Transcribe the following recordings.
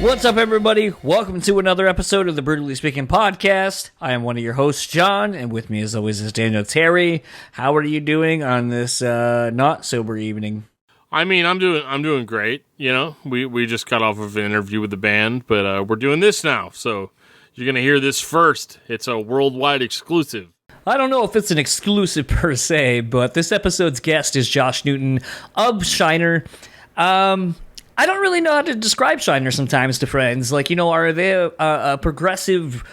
What's up, everybody? Welcome to another episode of the BREWtally Speaking Podcast. I am one of your hosts, John, and with me, as always, is Daniel Terry. How are you doing on this not sober evening? I mean, I'm doing great. You know, we just got off of an interview with the band, but we're doing this now, so you're gonna hear this first. It's a worldwide exclusive. I don't know if it's an exclusive per se, but this episode's guest is Josh Newton of Shiner. I don't really know how to describe Shiner sometimes to friends. Like, you know, are they a progressive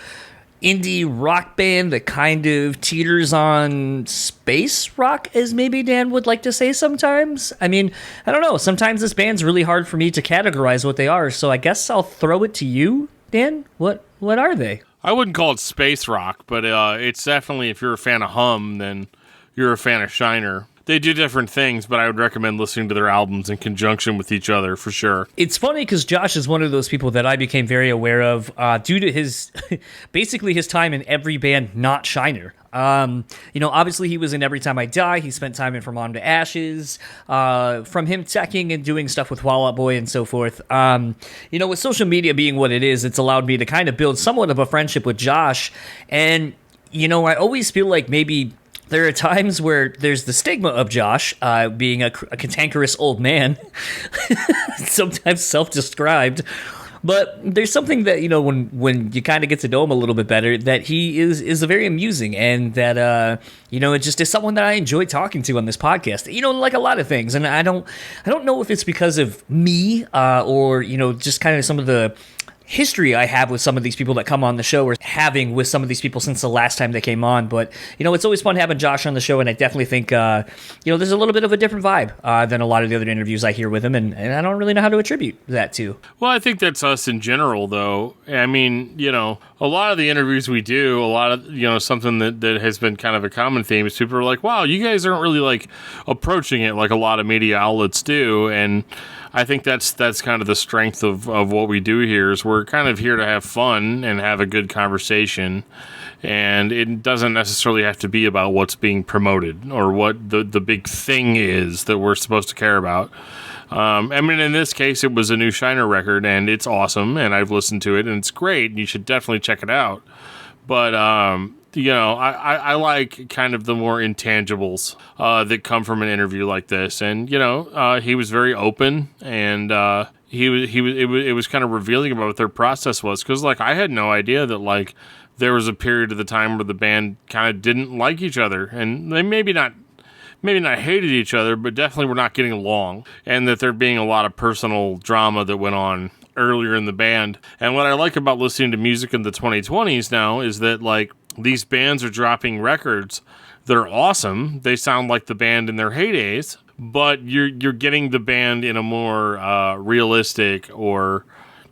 indie rock band that kind of teeters on space rock, as maybe Dan would like to say sometimes? I mean, I don't know. Sometimes this band's really hard for me to categorize what they are, so I guess I'll throw it to you, Dan. What are they? I wouldn't call it space rock, but it's definitely, if you're a fan of Hum, then you're a fan of Shiner. They do different things, but I would recommend listening to their albums in conjunction with each other, for sure. It's funny because Josh is one of those people that I became very aware of due to his, basically his time in every band not Shiner. You know, obviously he was in Every Time I Die. He spent time in From Autumn to Ashes. From him teching and doing stuff with Fall Out Boy and so forth. You know, with social media being what it is, it's allowed me to kind of build somewhat of a friendship with Josh. And, you know, I always feel like maybe there are times where there's the stigma of Josh being a cantankerous old man, sometimes self-described. But there's something that, you know, when you kind of get to know him a little bit better, that he is very amusing, and that, you know, it just is someone that I enjoy talking to on this podcast. You know, like a lot of things. And I don't know if it's because of me or, you know, just kind of some of the history I have with some of these people that come on the show, or having with some of these people since the last time they came on. But, you know, it's always fun having Josh on the show, and I definitely think, you know, there's a little bit of a different vibe than a lot of the other interviews I hear with him, and I don't really know how to attribute that to. Well, I think that's us in general, though. I mean, you know, a lot of the interviews we do, a lot of, you know, something that has been kind of a common theme is people are like, wow, you guys aren't really, like, approaching it like a lot of media outlets do, and I think that's kind of the strength of what we do here, is we're kind of here to have fun and have a good conversation, and it doesn't necessarily have to be about what's being promoted or what the big thing is that we're supposed to care about. I mean, in this case, it was a new Shiner record, and it's awesome, and I've listened to it, and it's great, and you should definitely check it out. But, you know, I like kind of the more intangibles that come from an interview like this. And, you know, he was very open, and it was kind of revealing about what their process was. Because, like, I had no idea that, like, there was a period of the time where the band kind of didn't like each other. And they maybe not hated each other, but definitely were not getting along. And that there being a lot of personal drama that went on earlier in the band. And what I like about listening to music in the 2020s now is that, like, these bands are dropping records that are awesome. They sound like the band in their heydays, but you're getting the band in a more realistic or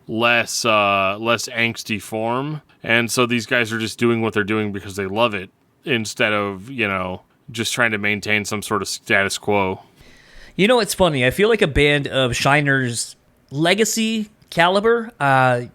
less angsty form. And so these guys are just doing what they're doing because they love it, instead of, you know, just trying to maintain some sort of status quo. You know, it's funny. I feel like a band of Shiner's legacy caliber,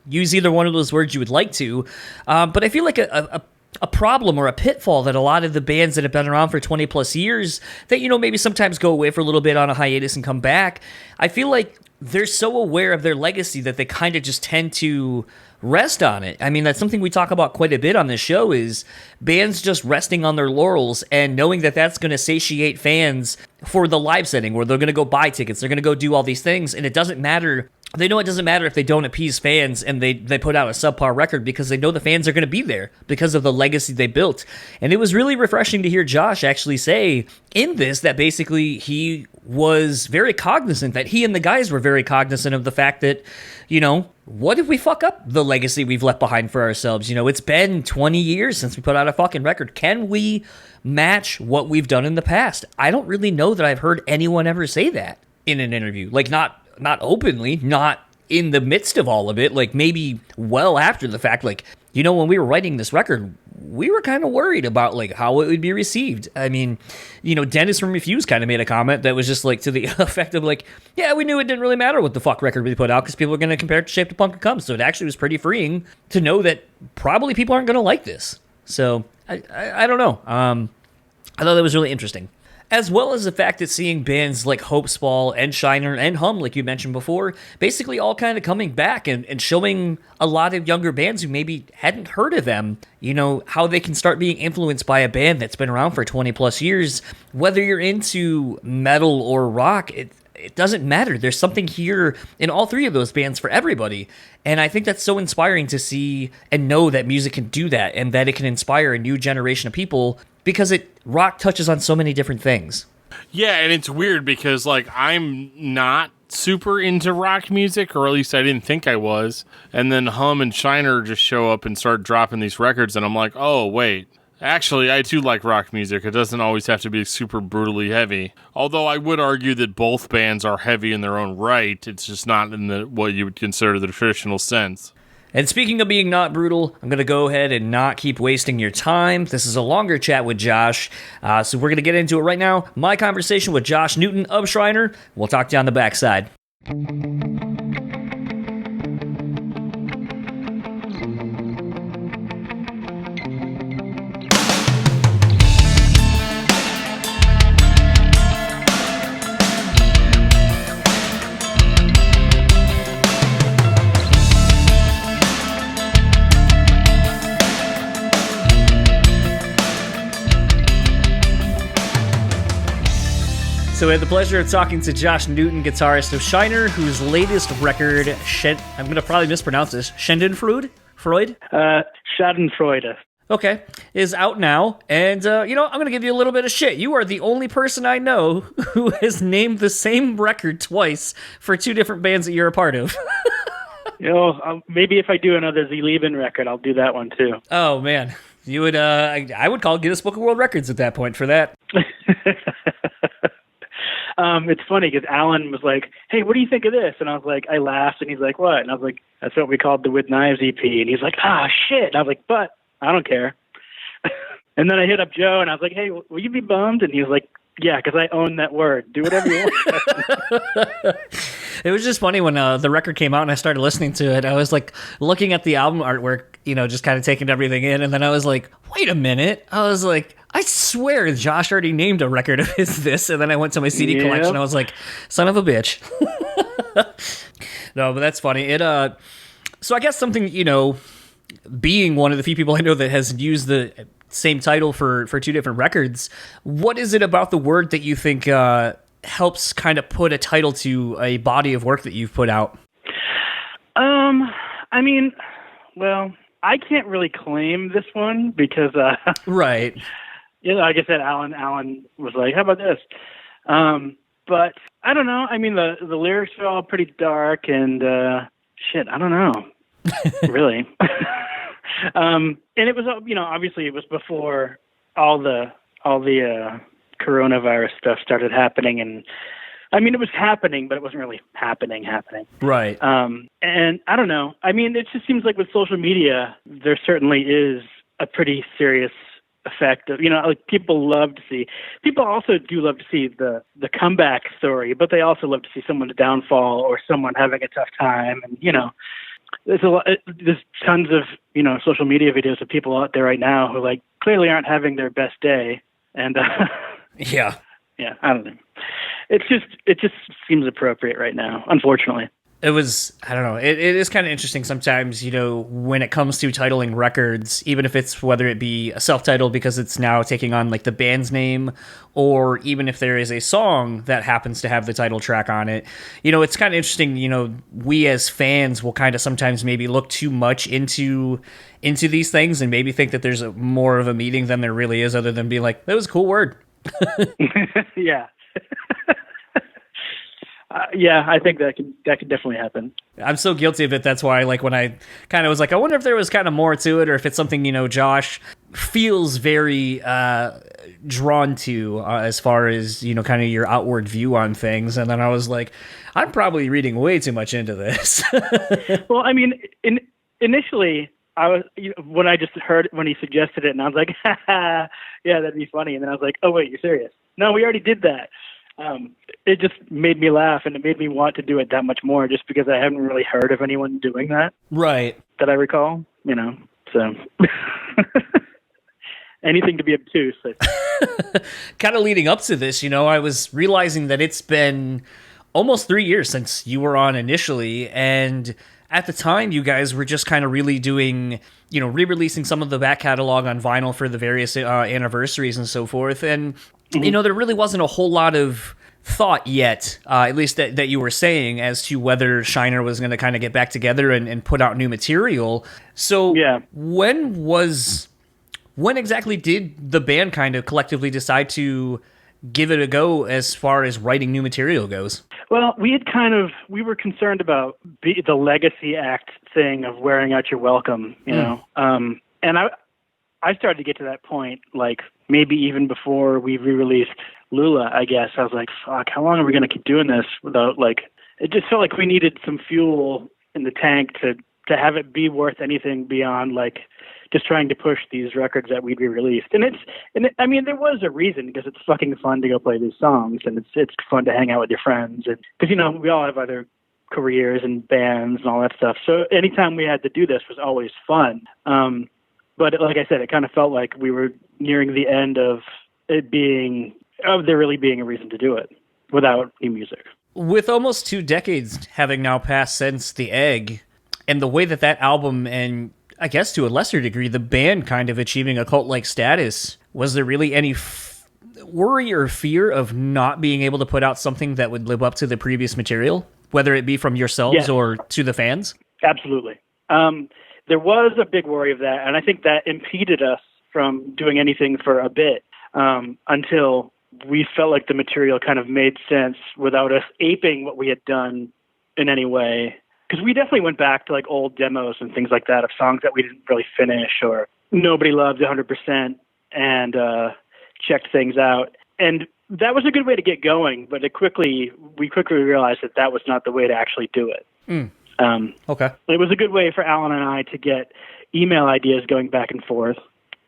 use either one of those words you would like to, but I feel like a problem or a pitfall that a lot of the bands that have been around for 20 plus years that, you know, maybe sometimes go away for a little bit on a hiatus and come back, I feel like they're so aware of their legacy that they kind of just tend to rest on it. I mean, that's something we talk about quite a bit on this show, is bands just resting on their laurels and knowing that that's going to satiate fans for the live setting, where they're going to go buy tickets, they're going to go do all these things, and it doesn't matter. They know it doesn't matter if they don't appease fans and they put out a subpar record, because they know the fans are going to be there because of the legacy they built. And it was really refreshing to hear Josh actually say in this that basically he was very cognizant, that he and the guys were very cognizant of the fact that, you know, what if we fuck up the legacy we've left behind for ourselves? You know, it's been 20 years since we put out a fucking record. Can we match what we've done in the past? I don't really know that I've heard anyone ever say that in an interview. Like, not openly, not in the midst of all of it, like maybe well after the fact. Like, you know, when we were writing this record, we were kind of worried about, like, how it would be received. I mean, you know, Dennis from Refuse kind of made a comment that was just, like, to the effect of, like, yeah, we knew it didn't really matter what the fuck record we put out because people were going to compare it to Shape to Punk to Come. So it actually was pretty freeing to know that probably people aren't going to like this. So I don't know. I thought that was really interesting. As well as the fact that seeing bands like Hopesball and Shiner and Hum, like you mentioned before, basically all kind of coming back and showing a lot of younger bands who maybe hadn't heard of them, how they can start being influenced by a band that's been around for 20 plus years. Whether you're into metal or rock, it doesn't matter. There's something here in all three of those bands for everybody. And I think that's so inspiring to see and know that music can do that and that it can inspire a new generation of people because rock touches on so many different things. Yeah, and it's weird because I'm not super into rock music, or at least I didn't think I was. And then Hum and Shiner just show up and start dropping these records, and I'm like, oh, wait. Actually, I do like rock music. It doesn't always have to be super brutally heavy. Although I would argue that both bands are heavy in their own right. It's just not in what you would consider the traditional sense. And speaking of being not brutal, I'm going to go ahead and not keep wasting your time. This is a longer chat with Josh, so we're going to get into it right now. My conversation with Josh Newton of Shiner. We'll talk to you on the backside. So we had the pleasure of talking to Josh Newton, guitarist of Shiner, whose latest record, I'm going to probably mispronounce this, Schadenfreude? Schadenfreude. Okay, is out now, and I'm going to give you a little bit of shit. You are the only person I know who has named the same record twice for two different bands that you're a part of. Maybe if I do another Sie Leben record, I'll do that one too. Oh, man. You would, I would call Guinness Book of World Records at that point for that. It's funny because Alan was like, hey, what do you think of this? And I was like, I laughed, and he's like, what? And I was like, that's what we called the With Knives EP. And he's like, shit. And I was like, but I don't care. And then I hit up Joe, and I was like, hey, will you be bummed? And he was like, yeah, because I own that word. Do whatever you want. It was just funny when the record came out and I started listening to it. I was like looking at the album artwork, just kind of taking everything in. And then I was like, wait a minute. I was like, I swear Josh already named a record of his this. And then I went to my CD collection. I was like, son of a bitch. No, but that's funny. So I guess something, being one of the few people I know that has used the same title for two different records, what is it about the word that you think helps kind of put a title to a body of work that you've put out? I can't really claim this one because right. Like I said, Alan was like, how about this? But I don't know. I mean, the lyrics are all pretty dark and I don't know. Really. And it was, obviously it was before all the coronavirus stuff started happening, and I mean, it was happening, but it wasn't really happening. Right. And I don't know. I mean, it just seems like with social media, there certainly is a pretty serious effect of, people also do love to see the comeback story, but they also love to see someone's downfall or someone having a tough time. And, there's tons of, social media videos of people out there right now who clearly aren't having their best day. And, yeah, I don't know. It just seems appropriate right now, unfortunately. It was, I don't know, it is kind of interesting sometimes, when it comes to titling records, even if it's whether it be a self-title because it's now taking on the band's name, or even if there is a song that happens to have the title track on it, it's kind of interesting, we as fans will kind of sometimes maybe look too much into these things and maybe think that there's more of a meaning than there really is, other than being like, that was a cool word. Yeah. Yeah, I think that could definitely happen. I'm so guilty of it. That's why, when I kind of was like, I wonder if there was kind of more to it, or if it's something, Josh feels very drawn to as far as, kind of your outward view on things. And then I was like, I'm probably reading way too much into this. Well, I mean, initially, I was when I just heard when he suggested it, and I was like, yeah, that'd be funny. And then I was like, oh wait, you're serious? No, we already did that. It just made me laugh, and it made me want to do it that much more, just because I haven't really heard of anyone doing that. Right. That I recall, so. anything to be obtuse. Kind of leading up to this, I was realizing that it's been almost 3 years since you were on initially, and at the time you guys were just kind of really doing, re-releasing some of the back catalog on vinyl for the various anniversaries and so forth, and there really wasn't a whole lot of thought yet, at least that you were saying, as to whether Shiner was going to kind of get back together and put out new material. So yeah. When exactly did the band kind of collectively decide to give it a go as far as writing new material goes? Well, we were concerned about the legacy act thing of wearing out your welcome, know. And I started to get to that point, like maybe even before we re-released Lula, I guess. I was like, fuck, how long are we going to keep doing this without, it just felt like we needed some fuel in the tank to have it be worth anything beyond, just trying to push these records that we'd re-released. And there was a reason, because it's fucking fun to go play these songs, and it's fun to hang out with your friends, and because we all have other careers and bands and all that stuff. So anytime we had to do this was always fun. But like I said, it kind of felt like we were nearing the end of there really being a reason to do it without new music. With almost 2 decades having now passed since The Egg, and the way that album, and I guess to a lesser degree, the band kind of achieving a cult-like status, was there really any worry or fear of not being able to put out something that would live up to the previous material, whether it be from yourselves or to the fans? Absolutely. There was a big worry of that, and I think that impeded us from doing anything for a bit, until we felt like the material kind of made sense without us aping what we had done in any way. Because we definitely went back to old demos and things like that of songs that we didn't really finish or nobody loved 100%, and checked things out. And that was a good way to get going, but we quickly realized that was not the way to actually do it. Okay. It was a good way for Alan and I to get email ideas going back and forth.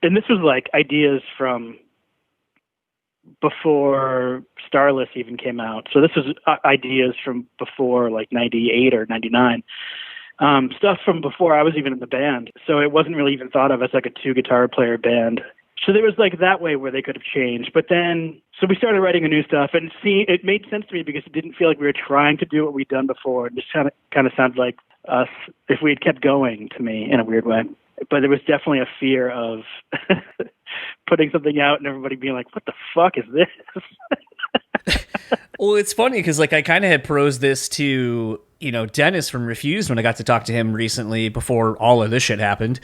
And this was ideas from before Starless even came out. So this was ideas from before 98 or 99. Stuff from before I was even in the band. So it wasn't really even thought of as a 2-guitar player band. So there was that way where they could have changed. But then, so we started writing the new stuff, and it made sense to me because it didn't feel like we were trying to do what we'd done before. It just kind of sounded like us if we had kept going, to me, in a weird way. But there was definitely a fear of putting something out and everybody being like, what the fuck is this? Well, it's funny because I kind of had prosed this to, Dennis from Refused when I got to talk to him recently before all of this shit happened.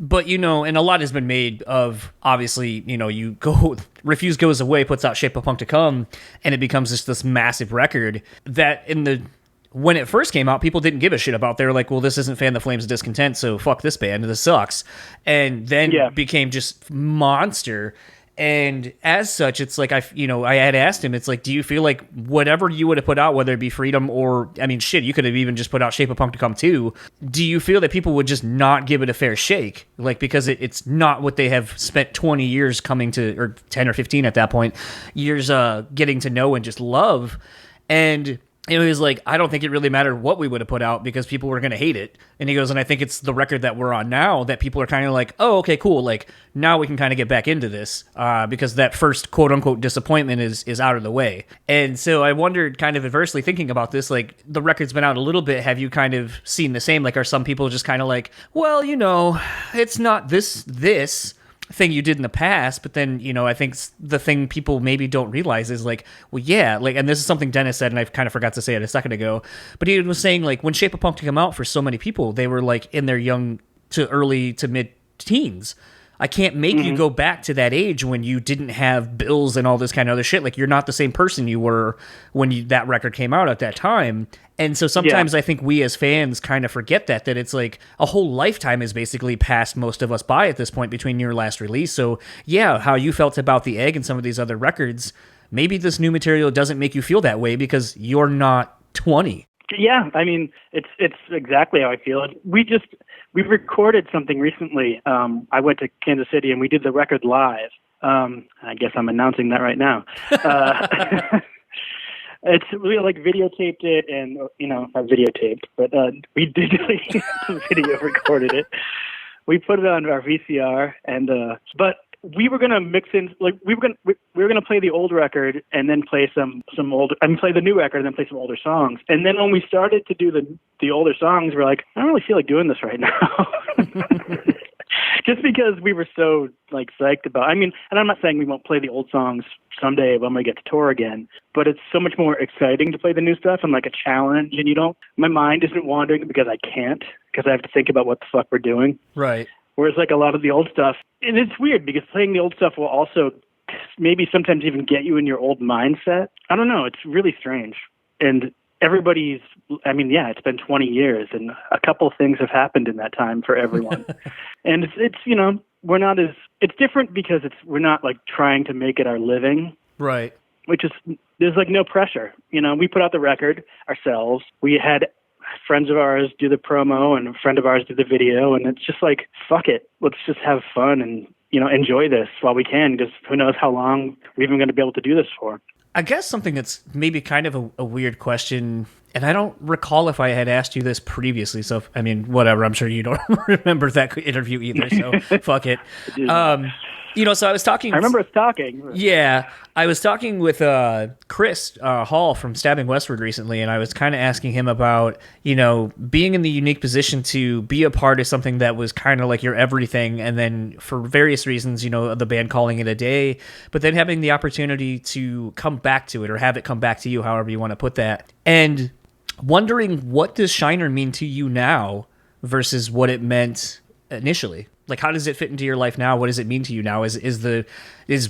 But, and a lot has been made of, obviously, Refused goes away, puts out Shape of Punk to Come, and it becomes just this massive record that when it first came out, people didn't give a shit about. They were like, well, this isn't Fan the Flames of Discontent, so fuck this band, this sucks. And then became just monster. And as such, it's I had asked him, it's do you feel like whatever you would have put out, whether it be Freedom or, you could have even just put out Shape of Punk to Come too, do you feel that people would just not give it a fair shake? Because it's not what they have spent 20 years coming to, or 10 or 15 at that point, years getting to know and just love. And it was I don't think it really mattered what we would have put out because people were going to hate it. And he goes, and I think it's the record that we're on now that people are kind of oh, okay, cool. Now we can kind of get back into this because that first quote unquote disappointment is out of the way. And so I wondered, kind of adversely thinking about this, the record's been out a little bit. Have you kind of seen the same? Are some people just kind of well, it's not this thing you did in the past, but then, I think the thing people maybe don't realize is well, yeah, and this is something Dennis said, and I kind of forgot to say it a second ago, but he was saying when Shape of Punk came out, for so many people, they were in their young to early to mid teens. I can't make you go back to that age when you didn't have bills and all this kind of other shit. You're not the same person you were when that record came out at that time. And so sometimes I think we as fans kind of forget that it's a whole lifetime is basically passed most of us by at this point between your last release. So yeah, how you felt about The Egg and some of these other records, maybe this new material doesn't make you feel that way because you're not 20. Yeah, it's exactly how I feel. We recorded something recently. I went to Kansas City and we did the record live. I guess I'm announcing that right now. We videotaped it, and not videotaped, but we digitally video recorded it. We put it on our VCR, and but we were gonna mix in, like we were gonna play the old record and then play some older. Play the new record and then play some older songs. And then when we started to do the older songs, we're like, I don't really feel like doing this right now. Just because we were so like psyched about. I mean, and I'm not saying we won't play the old songs someday when we get to tour again, but it's so much more exciting to play the new stuff and like a challenge. And my mind isn't wandering because I can't, because I have to think about what the fuck we're doing. Right. Whereas like a lot of the old stuff, and it's weird because playing the old stuff will also maybe sometimes even get you in your old mindset. I don't know. It's really strange. And it's been 20 years and a couple of things have happened in that time for everyone. And it's we're not it's different because we're not like trying to make it our living. Right. Which is, there's like no pressure. We put out the record ourselves. We had friends of ours do the promo and a friend of ours do the video. And it's just like, fuck it. Let's just have fun and, enjoy this while we can, because who knows how long we're even going to be able to do this for. I guess something that's maybe kind of a weird question, and I don't recall if I had asked you this previously, so, whatever, I'm sure you don't remember that interview either, so fuck it. So I was talking... I remember us talking. Yeah, I was talking with Chris Hall from Stabbing Westward recently, and I was kind of asking him about, being in the unique position to be a part of something that was kind of like your everything, and then for various reasons, the band calling it a day, but then having the opportunity to come back to it, or have it come back to you, however you want to put that. And wondering, what does Shiner mean to you now versus what it meant initially? Like, how does it fit into your life now? What does it mean to you now? Is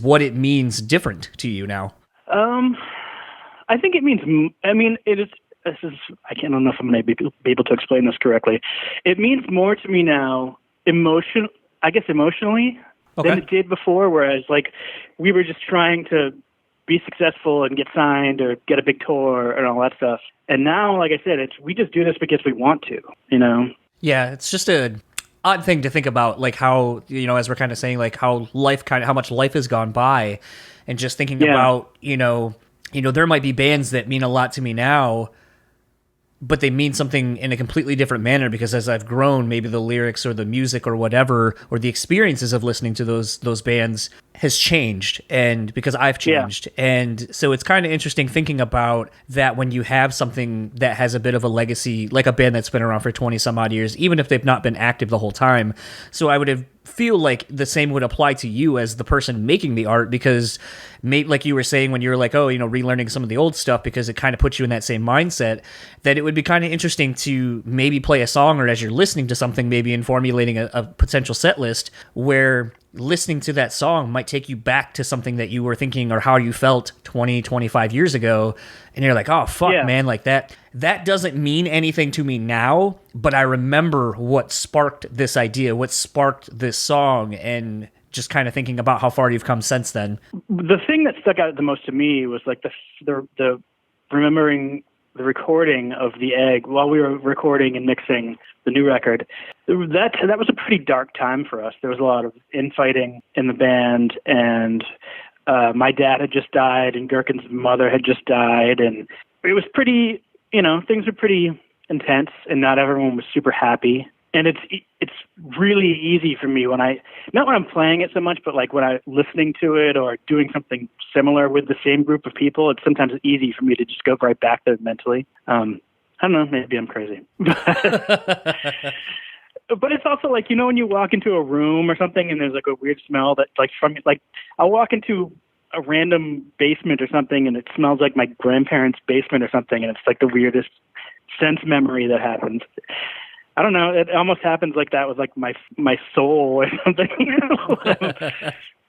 what it means different to you now? I think it means, it is, I don't know if I'm going to be able to explain this correctly. It means more to me now, emotionally, than it did before, whereas like we were just trying to be successful and get signed or get a big tour and all that stuff. And now, like I said, we just do this because we want to, Yeah, it's just a odd thing to think about, like how, as we're kind of saying, like how much life has gone by, and just thinking about, there might be bands that mean a lot to me now, but they mean something in a completely different manner because as I've grown, maybe the lyrics or the music or whatever, or the experiences of listening to those bands has changed, and because I've changed. Yeah. And so it's kind of interesting thinking about that when you have something that has a bit of a legacy, like a band that's been around for 20 some odd years, even if they've not been active the whole time. So I would feel like the same would apply to you as the person making the art, because like you were saying when you were like, relearning some of the old stuff because it kind of puts you in that same mindset, that it would be kind of interesting to maybe play a song, or as you're listening to something, maybe in formulating a potential set list, where listening to that song might take you back to something that you were thinking or how you felt 20, 25 years ago. And you're like, oh, fuck, man, like that doesn't mean anything to me now, but I remember what sparked this idea, what sparked this song, and just kind of thinking about how far you've come since then. The thing that stuck out the most to me was like the remembering the recording of The Egg while we were recording and mixing the new record. That was a pretty dark time for us. There was a lot of infighting in the band, and my dad had just died, and Gherkin's mother had just died, and it was pretty, things were pretty intense, and not everyone was super happy. And it's really easy for me not when I'm playing it so much, but like when I'm listening to it or doing something similar with the same group of people, it's sometimes easy for me to just go right back there mentally. I don't know, maybe I'm crazy. But it's also like, when you walk into a room or something and there's like a weird smell that I'll walk into a random basement or something and it smells like my grandparents' basement or something, and it's like the weirdest sense memory that happens. I don't know. It almost happens like that with like my soul or something.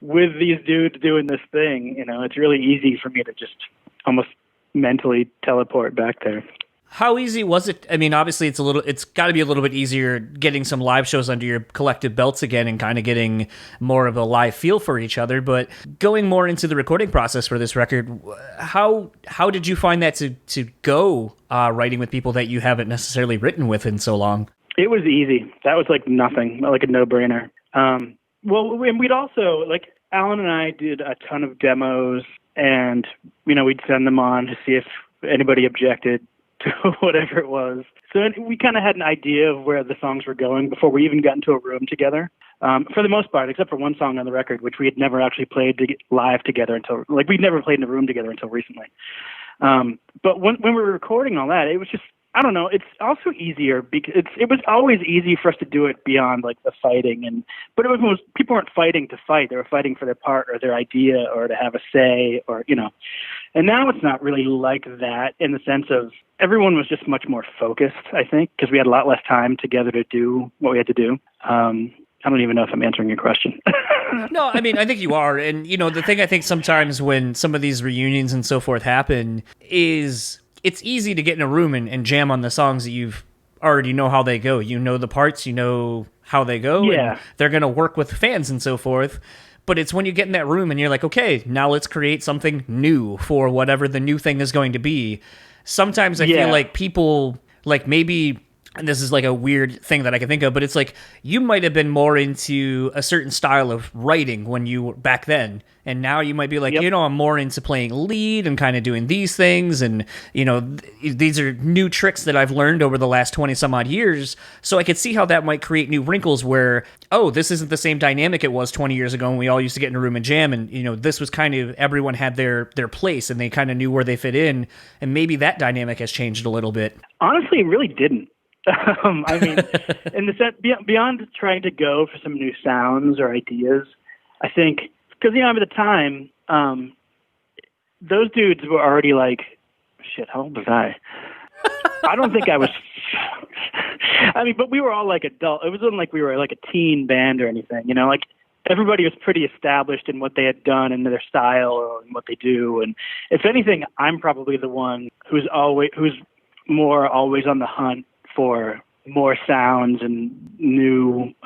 With these dudes doing this thing, it's really easy for me to just almost mentally teleport back there. How easy was it? I mean, obviously it's got to be a little bit easier getting some live shows under your collective belts again and kind of getting more of a live feel for each other. But going more into the recording process for this record, how did you find that to go writing with people that you haven't necessarily written with in so long? It was easy. That was like nothing, like a no-brainer. Well, and we'd also, like, Alan and I did a ton of demos, and, we'd send them on to see if anybody objected. to whatever it was. So we kind of had an idea of where the songs were going before we even got into a room together. For the most part, except for one song on the record, which we had never actually played live together until, like, we'd never played in a room together until recently. But when we were recording all that, it was just, I don't know, it's also easier because it was always easy for us to do it beyond like the fighting, but it was people weren't fighting to fight; they were fighting for their part or their idea or to have a say, or And now it's not really like that in the sense of everyone was just much more focused, I think, because we had a lot less time together to do what we had to do. I don't even know if I'm answering your question. No, I mean, I think you are. And, the thing I think sometimes when some of these reunions and so forth happen is it's easy to get in a room and jam on the songs that you've already know how they go. You know the parts, you know how they go. Yeah. And they're going to work with fans and so forth. But it's when you get in that room and you're like, okay, now let's create something new for whatever the new thing is going to be. Sometimes I feel like people, like maybe, and this is like a weird thing that I can think of, but it's like you might have been more into a certain style of writing when you were back then. And now you might be like, I'm more into playing lead and kind of doing these things. And, these are new tricks that I've learned over the last 20 some odd years. So I could see how that might create new wrinkles where, this isn't the same dynamic it was 20 years ago when we all used to get in a room and jam. And, this was kind of, everyone had their place and they kind of knew where they fit in. And maybe that dynamic has changed a little bit. Honestly, it really didn't. I mean, in the sense, beyond trying to go for some new sounds or ideas, I think, because, at the time, those dudes were already like, shit, how old was I? I don't think I was, but we were all like adult. It wasn't like we were like a teen band or anything, like everybody was pretty established in what they had done and their style or what they do. And if anything, I'm probably the one who's more always on the hunt for more sounds and a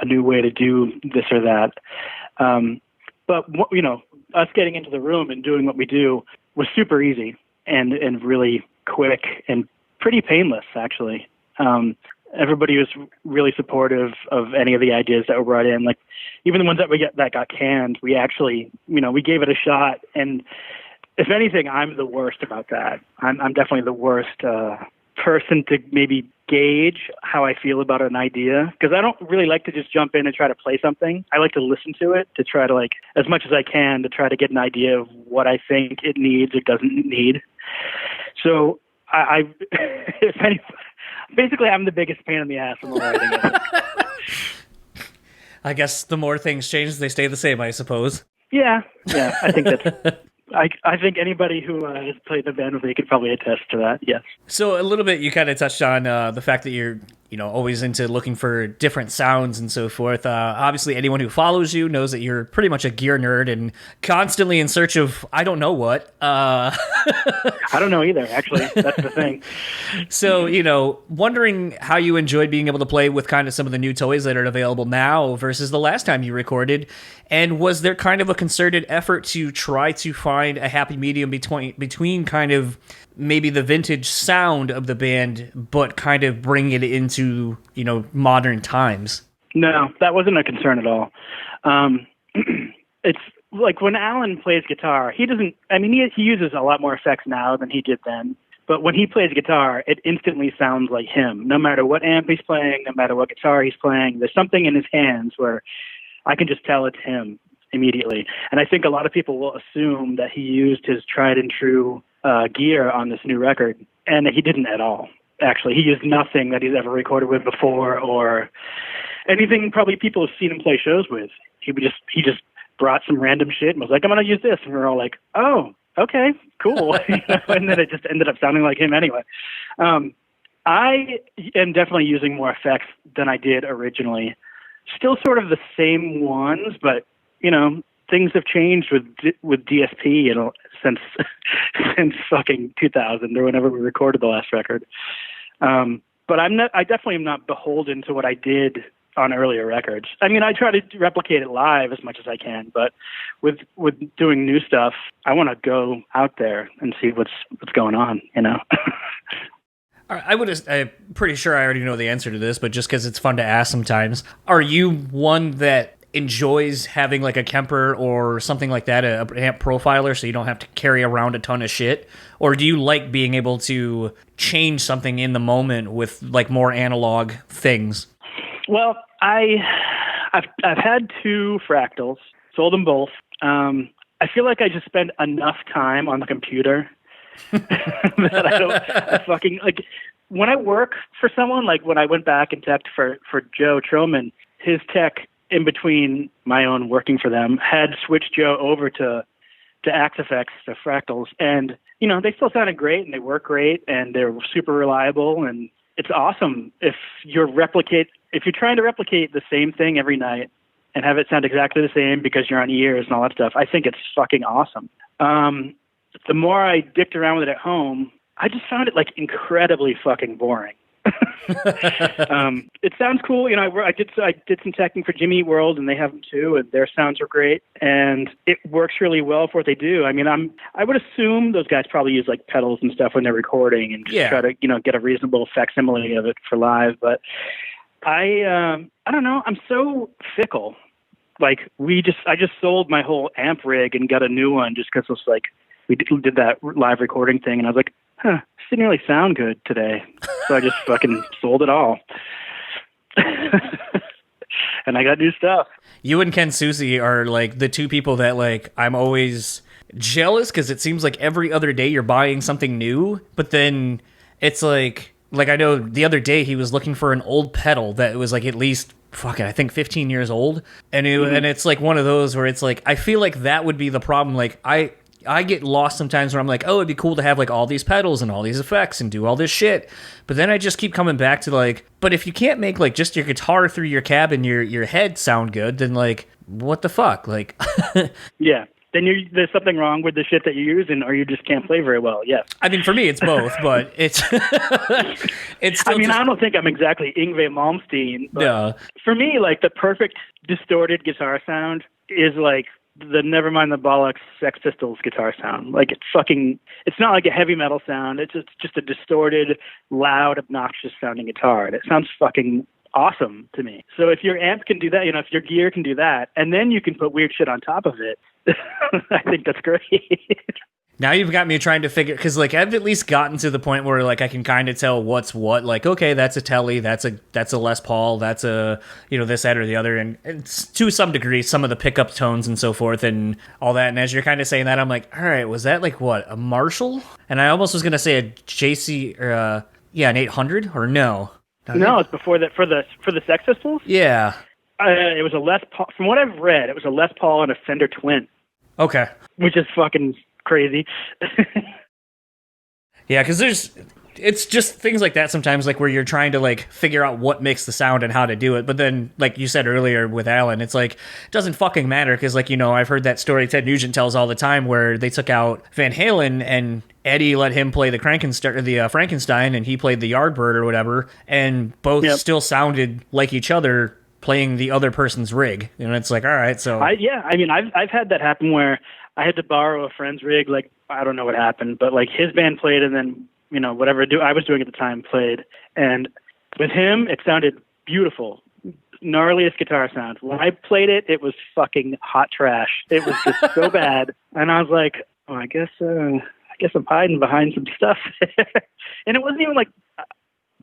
new way to do this or that. But us getting into the room and doing what we do was super easy and really quick and pretty painless, actually. Everybody was really supportive of any of the ideas that were brought in. Like even the ones that got canned, we actually, we gave it a shot. And if anything, I'm the worst about that. I'm definitely the worst person to maybe gauge how I feel about an idea, because I don't really like to just jump in and try to play something. I like to listen to it to try to, like, as much as I can, to try to get an idea of what I think it needs or doesn't need. So I if any, basically I'm the biggest pain in the ass in the writing of it. I guess the more things change, they stay the same, I suppose. Yeah, I think that's I think anybody who has played the band with me could probably attest to that, yes. So a little bit, you kind of touched on the fact that you're, always into looking for different sounds and so forth. Obviously, anyone who follows you knows that you're pretty much a gear nerd and constantly in search of, I don't know what. I don't know either, actually. That's the thing. So, wondering how you enjoyed being able to play with kind of some of the new toys that are available now versus the last time you recorded. And was there kind of a concerted effort to try to find a happy medium between kind of maybe the vintage sound of the band, but kind of bring it into, modern times? No, that wasn't a concern at all. It's like when Alan plays guitar, he uses a lot more effects now than he did then. But when he plays guitar, it instantly sounds like him. No matter what amp he's playing, no matter what guitar he's playing, there's something in his hands where I can just tell it's him immediately. And I think a lot of people will assume that he used his tried and true gear on this new record, and he didn't at all. Actually, he used nothing that he's ever recorded with before or anything probably people have seen him play shows with. He just brought some random shit and was like, I'm going to use this. And we're all like, oh, okay, cool. And then it just ended up sounding like him anyway. I am definitely using more effects than I did originally. Still sort of the same ones, but, things have changed with DSP, since fucking 2000 or whenever we recorded the last record. But I definitely am not beholden to what I did on earlier records. I try to replicate it live as much as I can, but with doing new stuff, I want to go out there and see what's going on, I'm pretty sure I already know the answer to this, but just because it's fun to ask sometimes, are you one that enjoys having like a Kemper or something like that, a amp profiler, so you don't have to carry around a ton of shit? Or do you like being able to change something in the moment with like more analog things? Well, I've had 2 Fractals, sold them both. I feel like I just spend enough time on the computer that I fucking like when I work for someone, like when I went back and teched for Joe Troman, his tech in between my own working for them had switched Joe over to Axe-Fx, the Fractals, and you know, they still sounded great and they work great and they're super reliable, and it's awesome if you're trying to replicate the same thing every night and have it sound exactly the same because you're on ears and all that stuff. I think it's fucking awesome. The more I dicked around with it at home, I just found it like incredibly fucking boring. It sounds cool, you know. I did some teching for Jimmy Eat World, and they have them too, and their sounds are great, and it works really well for what they do. I mean, I would assume those guys probably use like pedals and stuff when they're recording, and just try to, you know, get a reasonable facsimile of it for live. But I don't know. I'm so fickle. Like I just sold my whole amp rig and got a new one just because it was like we did that live recording thing, and I was like, this didn't really sound good today. So I just fucking sold it all. And I got new stuff. You and Ken Susi are like the 2 people that like I'm always jealous, because it seems like every other day you're buying something new, but then it's like I know the other day he was looking for an old pedal that was like at least I think 15 years old, and and it's like one of those where it's like I feel like that would be the problem. Like I get lost sometimes where I'm like, oh, it'd be cool to have like all these pedals and all these effects and do all this shit. But then I just keep coming back to like, but if you can't make like just your guitar through your cab and your head sound good, then like, what the fuck? Like, yeah. Then there's something wrong with the shit that you're using, or you just can't play very well. Yes. I mean, for me, it's both, but it's still I mean, I don't think I'm exactly Yngwie Malmsteen. But no. For me, like the perfect distorted guitar sound is like the Nevermind the Bollocks Sex Pistols guitar sound. Like it's not like a heavy metal sound. It's just a distorted, loud, obnoxious sounding guitar. And it sounds fucking awesome to me. So if your amp can do that, you know, if your gear can do that, and then you can put weird shit on top of it, I think that's great. Now you've got me trying to figure, because like I've at least gotten to the point where like I can kind of tell what's what. Like, okay, that's a Telly, that's a Les Paul, that's a, you know, this, that, or the other, and it's, to some degree, some of the pickup tones and so forth and all that. And as you're kind of saying that, I'm like, all right, was that like what, a Marshall? And I almost was gonna say a JC or an 800 or no? No, it's before that for the Sex Pistols. Yeah, it was a Les Paul. From what I've read, it was a Les Paul and a Fender Twin. Okay, which is fucking crazy. Yeah, because it's just things like that sometimes, like where you're trying to like figure out what makes the sound and how to do it, but then like you said earlier with Alan, it's like it doesn't fucking matter, because like, you know, I've heard that story Ted Nugent tells all the time where they took out Van Halen and Eddie let him play the Frankenstein and he played the Yardbird or whatever, and both still sounded like each other playing the other person's rig. You know, it's like, all right, so I mean, I've had that happen where I had to borrow a friend's rig. Like, I don't know what happened, but like his band played, and then, you know, whatever I was doing at the time played. And with him, it sounded beautiful. Gnarliest guitar sound. When I played it, it was fucking hot trash. It was just so bad. And I was like, oh, I guess I'm hiding behind some stuff. And it wasn't even like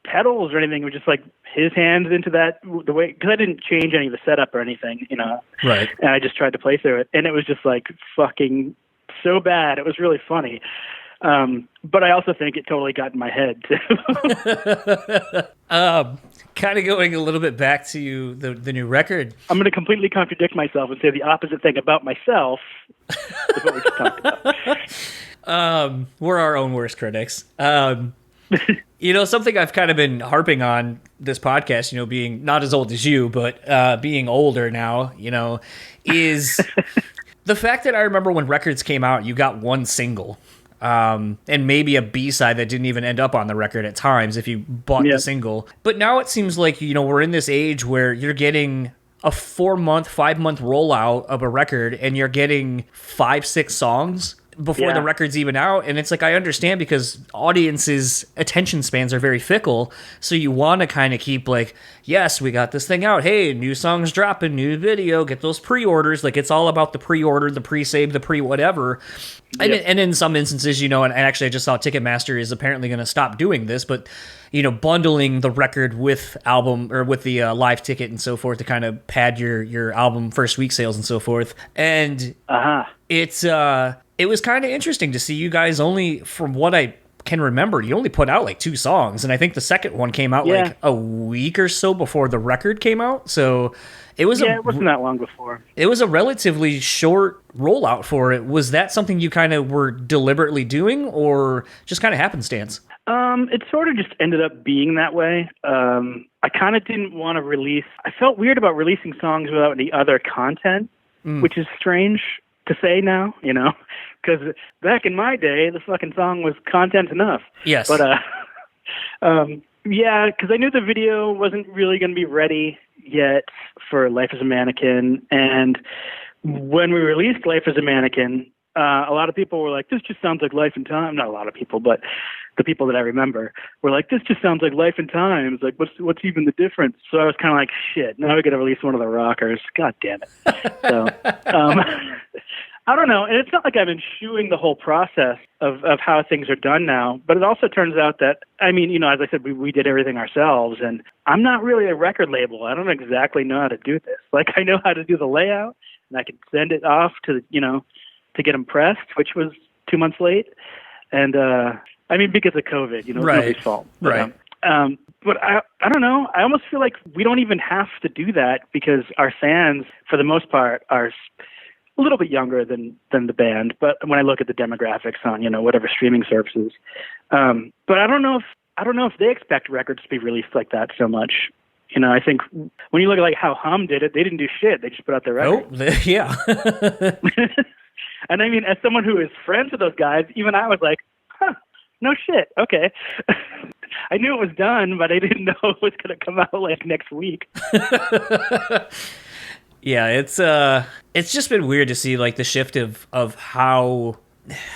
pedals or anything. It was just like his hands into that, the way, because I didn't change any of the setup or anything, you know. Right. And I just tried to play through it, and it was just like fucking so bad. It was really funny. But I also think it totally got in my head too. Kind of going a little bit back to the new record. I'm going to completely contradict myself and say the opposite thing about myself is what we just talked about. We're our own worst critics. You know, something I've kind of been harping on this podcast, you know, being not as old as you, but being older now, you know, is the fact that I remember when records came out, you got one single. And maybe a B-side that didn't even end up on the record at times if you bought the single. But now it seems like, you know, we're in this age where you're getting a 4-month, 5-month rollout of a record, and you're getting 5-6 songs. before the record's even out. And it's like, I understand because audiences' attention spans are very fickle. So you want to kind of keep like, yes, we got this thing out. Hey, new songs dropping, new video, get those pre-orders. Like it's all about the pre-order, the pre-save, the pre-whatever. Yep. And in some instances, and actually I just saw Ticketmaster is apparently going to stop doing this, but bundling the record with album or with the live ticket and so forth to kind of pad your album first week sales and so forth. And it was kind of interesting to see you guys only, from what I can remember, you only put out like 2 songs, and I think the second one came out like a week or so before the record came out. So it wasn't that long before. It was a relatively short rollout for it. Was that something you kind of were deliberately doing, or just kind of happenstance? It sort of just ended up being that way. I kind of didn't want to release. I felt weird about releasing songs without any other content, which is strange to say now, because back in my day, the fucking song was content enough. Yes. But, because I knew the video wasn't really going to be ready yet for Life as a Mannequin. And when we released Life as a Mannequin, a lot of people were like, this just sounds like Life and Time. Not a lot of people, but the people that I remember were like, this just sounds like Life and Times. Like, what's even the difference? So I was kind of like, shit, now we got to release one of the rockers. God damn it. So, I don't know. And it's not like I've been eschewing the whole process of how things are done now. But it also turns out that, as I said, we did everything ourselves. And I'm not really a record label. I don't exactly know how to do this. Like, I know how to do the layout, and I can send it off to get them pressed, which was 2 months late. And, because of COVID, it's nobody's fault. Right. But I don't know. I almost feel like we don't even have to do that because our fans, for the most part, are a little bit younger than the band. But when I look at the demographics on, whatever streaming services, but I don't know if they expect records to be released like that so much. I think when you look at like how Hum did it, they didn't do shit. They just put out their record. Oh, yeah. And as someone who is friends with those guys, even I was like, huh, no shit. Okay. I knew it was done, but I didn't know it was going to come out like next week. Yeah, it's just been weird to see like the shift of how,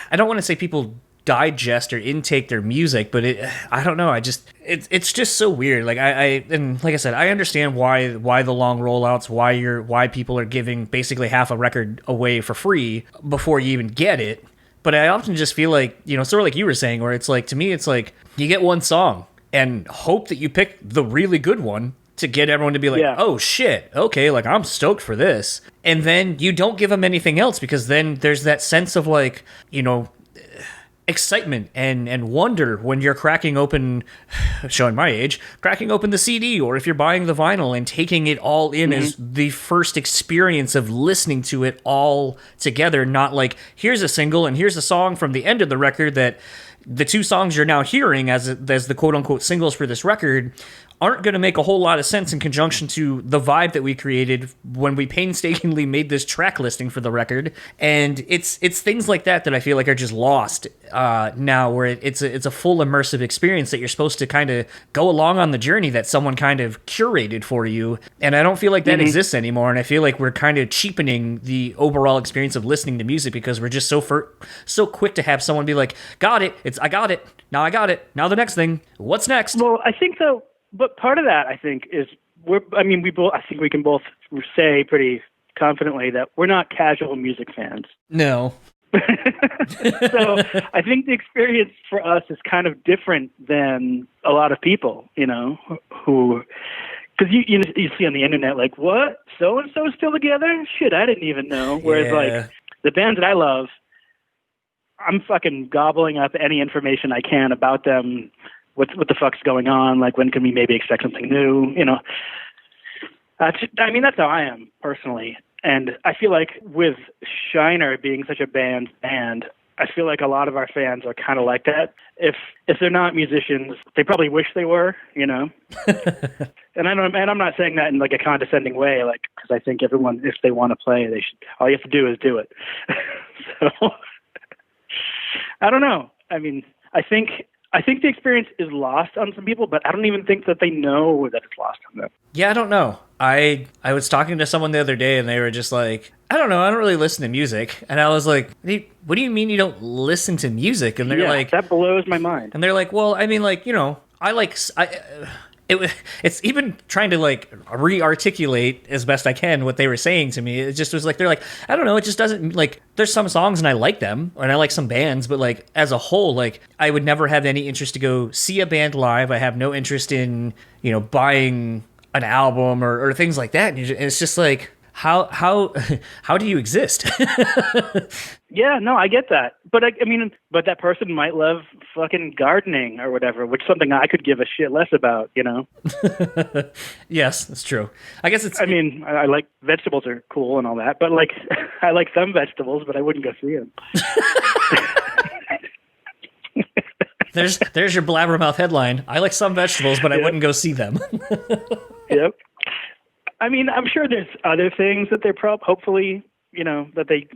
I don't want to say people digest or intake their music, but I don't know. It's just so weird. Like and like I said, I understand why the long rollouts, why people are giving basically half a record away for free before you even get it. But I often just feel like, sort of like you were saying, where it's like, to me, it's like you get one song and hope that you pick the really good one to get everyone to be like, oh shit, okay, like I'm stoked for this. And then you don't give them anything else, because then there's that sense of like, excitement and wonder when you're cracking open, showing my age, cracking open the CD, or if you're buying the vinyl and taking it all in as the first experience of listening to it all together, not like here's a single and here's a song from the end of the record that the 2 songs you're now hearing as the quote-unquote singles for this record aren't going to make a whole lot of sense in conjunction to the vibe that we created when we painstakingly made this track listing for the record. And it's things like that I feel like are just lost now, where it's a full immersive experience that you're supposed to kind of go along on the journey that someone kind of curated for you. And I don't feel like that exists anymore. And I feel like we're kind of cheapening the overall experience of listening to music because we're just so quick to have someone be like, got it. I got it. Now I got it. Now the next thing. What's next? Well, I think so. But part of that, I think, is I think we can both say pretty confidently that we're not casual music fans. No. So I think the experience for us is kind of different than a lot of people, who, because you see on the internet, like, what? So-and-so still together? Shit, I didn't even know. Whereas, like, the bands that I love, I'm fucking gobbling up any information I can about them. What the fuck's going on? Like, when can we maybe expect something new? That's how I am personally. And I feel like with Shiner being such a band, I feel like a lot of our fans are kind of like that. If they're not musicians, they probably wish they were, And I'm not saying that in like a condescending way, like, because I think everyone, if they want to play, they should. All you have to do is do it. So I don't know. I think I think the experience is lost on some people, but I don't even think that they know that it's lost on them. Yeah, I don't know. I was talking to someone the other day, and they were just like, I don't know, I don't really listen to music. And I was like, what do you mean you don't listen to music? And they're like, that blows my mind. And they're like, well, I mean, like, it's even trying to like re-articulate as best I can what they were saying to me. It just was like, they're like, I don't know, it just doesn't, like, there's some songs and I like them and I like some bands, but like as a whole, like I would never have any interest to go see a band live. I have no interest in, buying an album or things like that. And it's just like, how do you exist? Yeah, no, I get that. But but that person might love fucking gardening or whatever, which is something I could give a shit less about, Yes, that's true. I guess it's... I like vegetables are cool and all that, but like, I like some vegetables, but I wouldn't go see them. There's your blabbermouth headline. I like some vegetables, but I wouldn't go see them. Yep. I'm sure there's other things that they're hopefully, that they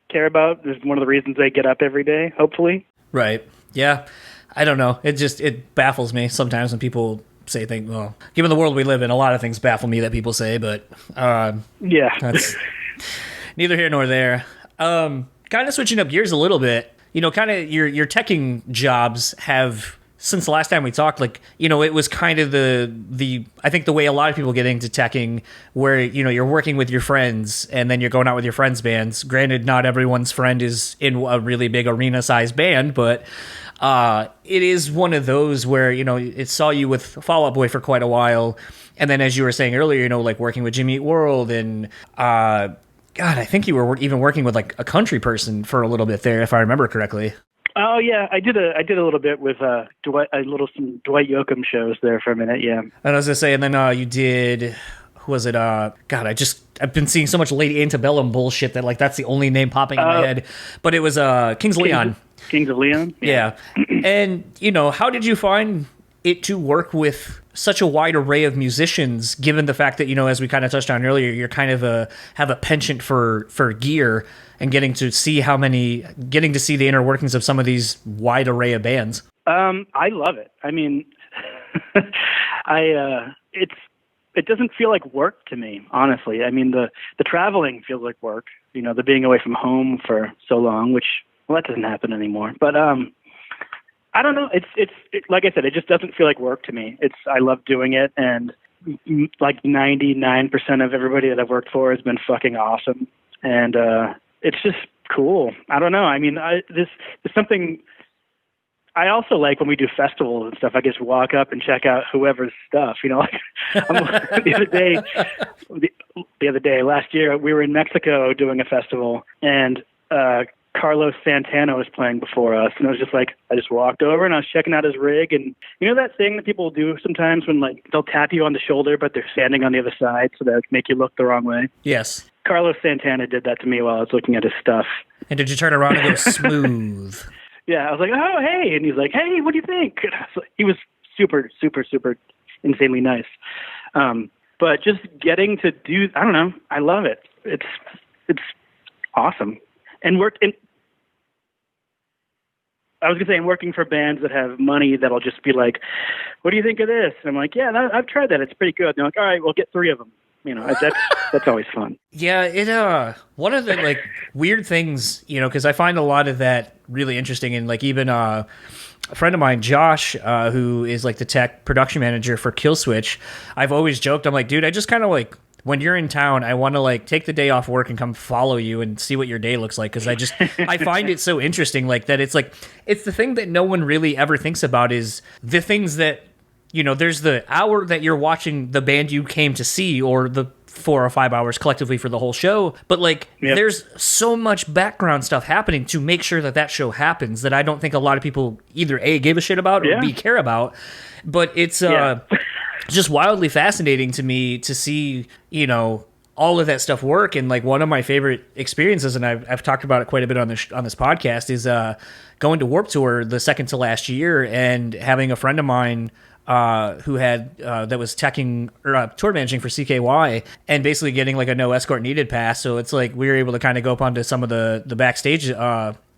care about. There's one of the reasons they get up every day, hopefully. Right. Yeah. I don't know. It baffles me sometimes when people say things. Well, given the world we live in, a lot of things baffle me that people say, but yeah, that's neither here nor there. Kind of switching up gears a little bit, kind of your teching jobs have, since the last time we talked, like, it was kind of the I think the way a lot of people get into teching, where, you're working with your friends and then you're going out with your friends' bands. Granted, not everyone's friend is in a really big arena-sized band, but it is one of those where, it saw you with Fall Out Boy for quite a while. And then, as you were saying earlier, like working with Jimmy Eat World and, God, I think you were even working with like a country person for a little bit there, if I remember correctly. Oh yeah, I did a little bit with some Dwight Yoakam shows there for a minute. Yeah, and I was gonna say, and then you did. Who was it? God, I've been seeing so much Lady Antebellum bullshit that like that's the only name popping in my head. But it was Kings of Leon. Kings of Leon. Yeah. And how did you find it to work with such a wide array of musicians, given the fact that, as we kind of touched on earlier, you're kind of have a penchant for gear and getting to see the inner workings of some of these wide array of bands? I love it. It doesn't feel like work to me, honestly. The traveling feels like work, the being away from home for so long, which, well, that doesn't happen anymore. But, I don't know. It's like I said, it just doesn't feel like work to me. I love doing it, and like 99% of everybody that I've worked for has been fucking awesome, and it's just cool. I don't know. This is something I also like when we do festivals and stuff. I just walk up and check out whoever's stuff. Like the other day last year, we were in Mexico doing a festival, and Carlos Santana was playing before us, and I was just like, I just walked over and I was checking out his rig, and that thing that people do sometimes when like they'll tap you on the shoulder, but they're standing on the other side so that make you look the wrong way. Yes. Carlos Santana did that to me while I was looking at his stuff. And did you turn around and go smooth? Yeah, I was like, oh, hey. And he's like, hey, what do you think? He was super, super, super insanely nice. But just getting to do, I don't know, I love it. It's awesome. And I was going to say, I'm working for bands that have money that'll just be like, what do you think of this? And I'm like, yeah, I've tried that. It's pretty good. And they're like, all right, we'll get 3 of them. That's always fun. Yeah, one of the like weird things, because I find a lot of that really interesting, and like even a friend of mine, Josh, who is like the tech production manager for Killswitch, I've always joked, I'm like, dude, I just kind of like, when you're in town, I want to like take the day off work and come follow you and see what your day looks like, because I find it so interesting, like that it's the thing that no one really ever thinks about is the things that, there's the hour that you're watching the band you came to see, or the 4 or 5 hours collectively for the whole show, but like there's so much background stuff happening to make sure that show happens that I don't think a lot of people either A, give a shit about, or B, care about. But it's just wildly fascinating to me to see, all of that stuff work. And like one of my favorite experiences, and I've talked about it quite a bit on this podcast, is going to Warped Tour the second to last year and having a friend of mine who had that was teching or tour managing for CKY, and basically getting like a no escort needed pass. So it's like we were able to kind of go up onto some of the backstage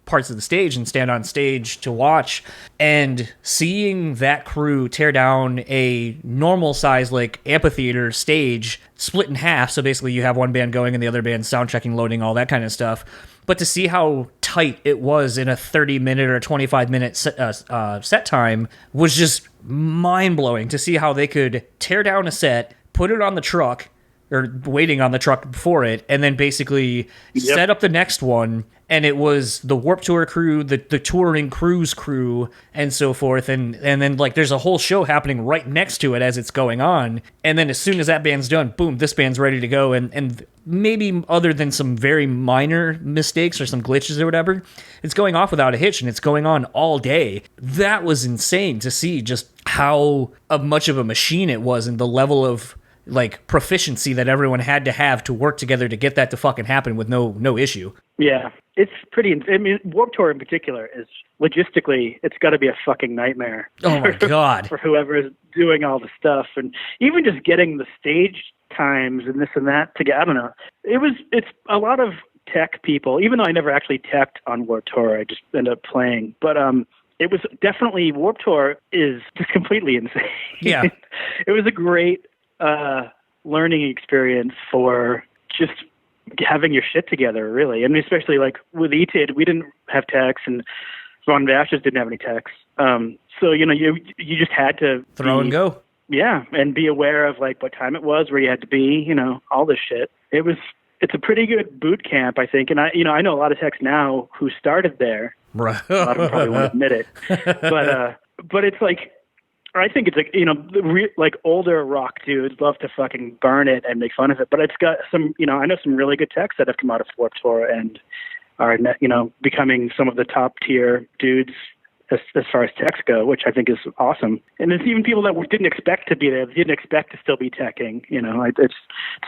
parts of the stage and stand on stage to watch, and seeing that crew tear down a normal size like amphitheater stage split in half. So basically you have one band going and the other band sound checking, loading, all that kind of stuff. But to see how tight it was in a 30-minute or 25-minute set time was just mind-blowing, to see how they could tear down a set, put it on the truck, or waiting on the truck before it, and then basically set up the next one. And it was the Warped Tour crew, the touring cruise crew, and so forth. And then, like, there's a whole show happening right next to it as it's going on. And then as soon as that band's done, boom, this band's ready to go. And maybe other than some very minor mistakes or some glitches or whatever, it's going off without a hitch, and it's going on all day. That was insane to see just how much of a machine it was, and the level of like proficiency that everyone had to have to work together to get that to fucking happen with no issue. Yeah, it's pretty. I mean, Warped Tour in particular is logistically, it's got to be a fucking nightmare. Oh my god, for whoever is doing all the stuff, and even just getting the stage times and this and that together. I don't know. It's a lot of tech people. Even though I never actually teched on Warped Tour, I just ended up playing. But it was definitely, Warped Tour is just completely insane. Yeah, it was a great learning experience for just having your shit together, really. I mean, especially like with ETID, we didn't have techs, and Von Vashes didn't have any techs. So, you know, you just had to throw and go. Yeah, and be aware of like what time it was, where you had to be, you know, all this shit. It's a pretty good boot camp, I think. And I know a lot of techs now who started there. Right. A lot of them probably won't admit it. But it's like, I think it's like, you know, like older rock dudes love to fucking burn it and make fun of it. But it's got some, you know, I know some really good techs that have come out of Warped Tour and are, you know, becoming some of the top tier dudes as far as techs go, which I think is awesome. And there's even people that didn't expect to be there, didn't expect to still be teching. You know, it's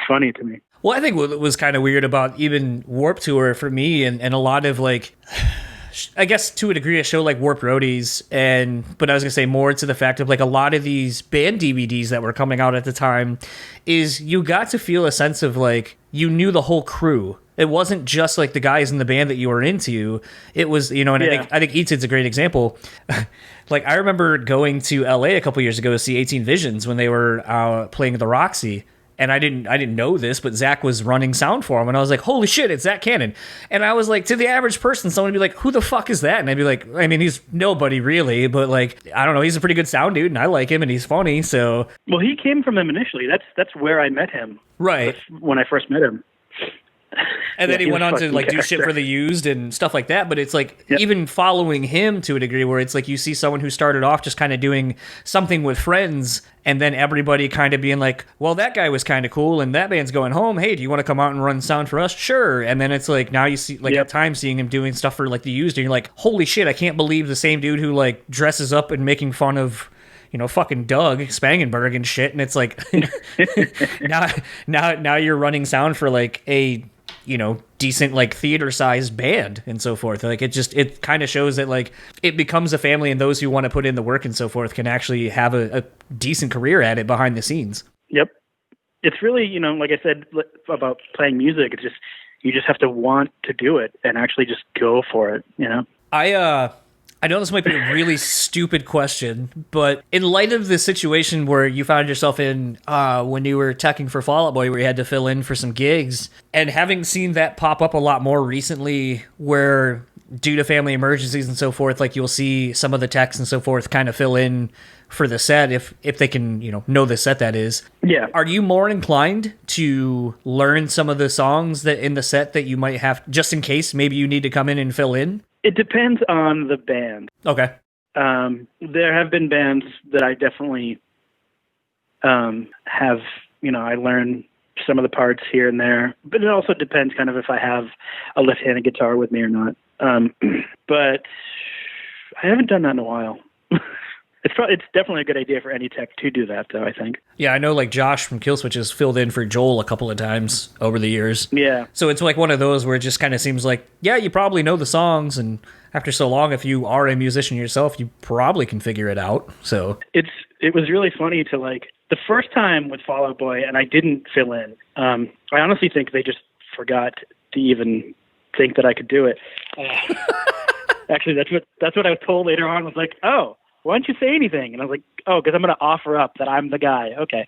funny to me. Well, I think what was kind of weird about even Warped Tour for me, and a lot of like, I guess to a degree, a show like Warped Roadies, but I was going to say more to the fact of like a lot of these band DVDs that were coming out at the time, is you got to feel a sense of like, you knew the whole crew. It wasn't just like the guys in the band that you were into. It was, you know, and I think ETID's a great example. Like, I remember going to LA a couple years ago to see 18 Visions when they were playing the Roxy. And I didn't know this, but Zach was running sound for him, and I was like, "Holy shit, it's Zach Cannon!" And I was like, to the average person, someone would be like, "Who the fuck is that?" And I'd be like, "I mean, he's nobody really, but like, I don't know, he's a pretty good sound dude, and I like him, and he's funny." So, well, he came from them initially. That's where I met him. Right when I first met him. And then he went on to like do shit for The Used and stuff like that. But it's like, even following him to a degree, where it's like you see someone who started off just kind of doing something with friends, and then everybody kind of being like, well, that guy was kind of cool, and that band's going home. Hey, do you want to come out and run sound for us? Sure. And then it's like, now you see like at times seeing him doing stuff for like The Used, and you're like, holy shit, I can't believe the same dude who like dresses up and making fun of, you know, fucking Doug Spangenberg and shit. And it's like, now you're running sound for like a, you know, decent like theater sized band and so forth. Like, it kind of shows that like it becomes a family, and those who want to put in the work and so forth can actually have a decent career at it behind the scenes. Yep. It's really, you know, like I said about playing music, it's just, you just have to want to do it and actually just go for it, you know? I know this might be a really stupid question, but in light of the situation where you found yourself in when you were teching for Fall Out Boy, where you had to fill in for some gigs, and having seen that pop up a lot more recently, where due to family emergencies and so forth, like you'll see some of the techs and so forth kind of fill in for the set if they can, you know the set, that is. Yeah. Are you more inclined to learn some of the songs that in the set that you might have, just in case maybe you need to come in and fill in? It depends on the band. Okay. There have been bands that I definitely have, you know, I learn some of the parts here and there, but it also depends kind of if I have a left-handed guitar with me or not. But I haven't done that in a while. It's definitely a good idea for any tech to do that, though, I think. Yeah, I know like Josh from Killswitch has filled in for Joel a couple of times over the years. Yeah. So it's like one of those where it just kind of seems like, yeah, you probably know the songs, and after so long, if you are a musician yourself, you probably can figure it out. So it was really funny to like, the first time with Fall Out Boy, and I didn't fill in, I honestly think they just forgot to even think that I could do it. Actually, that's what I was told later on. Was like, oh, why don't you say anything? And I was like, oh, because I'm going to offer up that I'm the guy. Okay.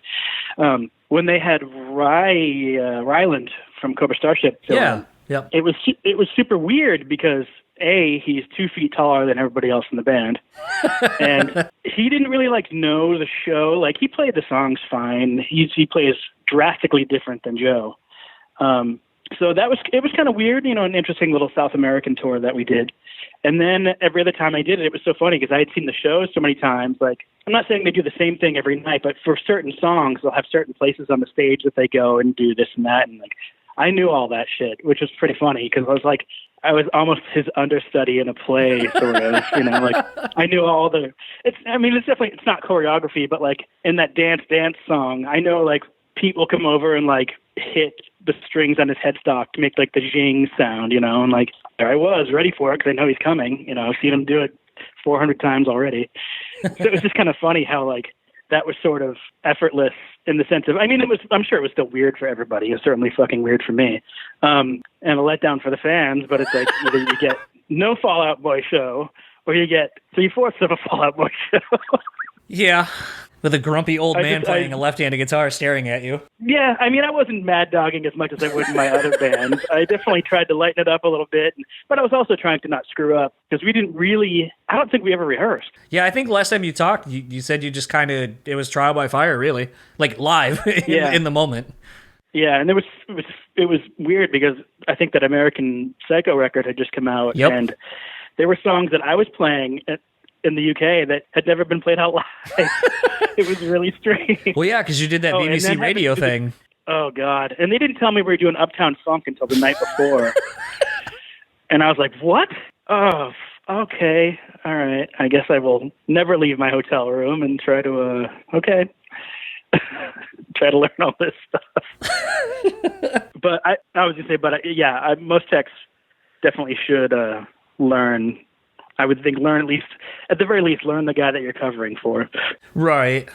When they had Ryland from Cobra Starship, Yeah. it was super weird because he's 2 feet taller than everybody else in the band, and he didn't really know the show. Like, he played the songs fine. He plays drastically different than Joe. So it was kind of weird, an interesting little South American tour that we did. And then every other time I did it, it was so funny because I had seen the show so many times. Like, I'm not saying they do the same thing every night, but for certain songs, they'll have certain places on the stage that they go and do this and that. And I knew all that shit, which was pretty funny because I was almost his understudy in a play, sort of. I knew all the. It's not choreography, but in that dance song, I know Pete will come over and hit the strings on his headstock to make the zing sound, and there I was ready for it because I know he's coming. I've seen him do it 400 times already. So it was just kind of funny how that was sort of effortless in the sense of, I'm sure it was still weird for everybody. It was certainly fucking weird for me, and a letdown for the fans. But it's either you get no Fall Out Boy show or you get 3/4 of a Fall Out Boy show. Yeah. With a grumpy old man playing a left-handed guitar staring at you. Yeah, I wasn't mad dogging as much as I would in my other bands. I definitely tried to lighten it up a little bit, but I was also trying to not screw up because we didn't really, I don't think we ever rehearsed. Yeah, I think last time you talked, you said you just it was trial by fire, really. Live in the moment. Yeah, and it was weird because I think that American Psycho record had just come out, and there were songs that I was playing in the UK that had never been played out live. It was really strange. Well, yeah, because you did that BBC radio thing. Oh, God. And they didn't tell me we were doing Uptown Funk until the night before. And I was like, what? Oh, okay. All right. I guess I will never leave my hotel room and try to, try to learn all this stuff. But I was going to say, most techs definitely should learn. I would think at the very least, learn the guy that you're covering for. Right.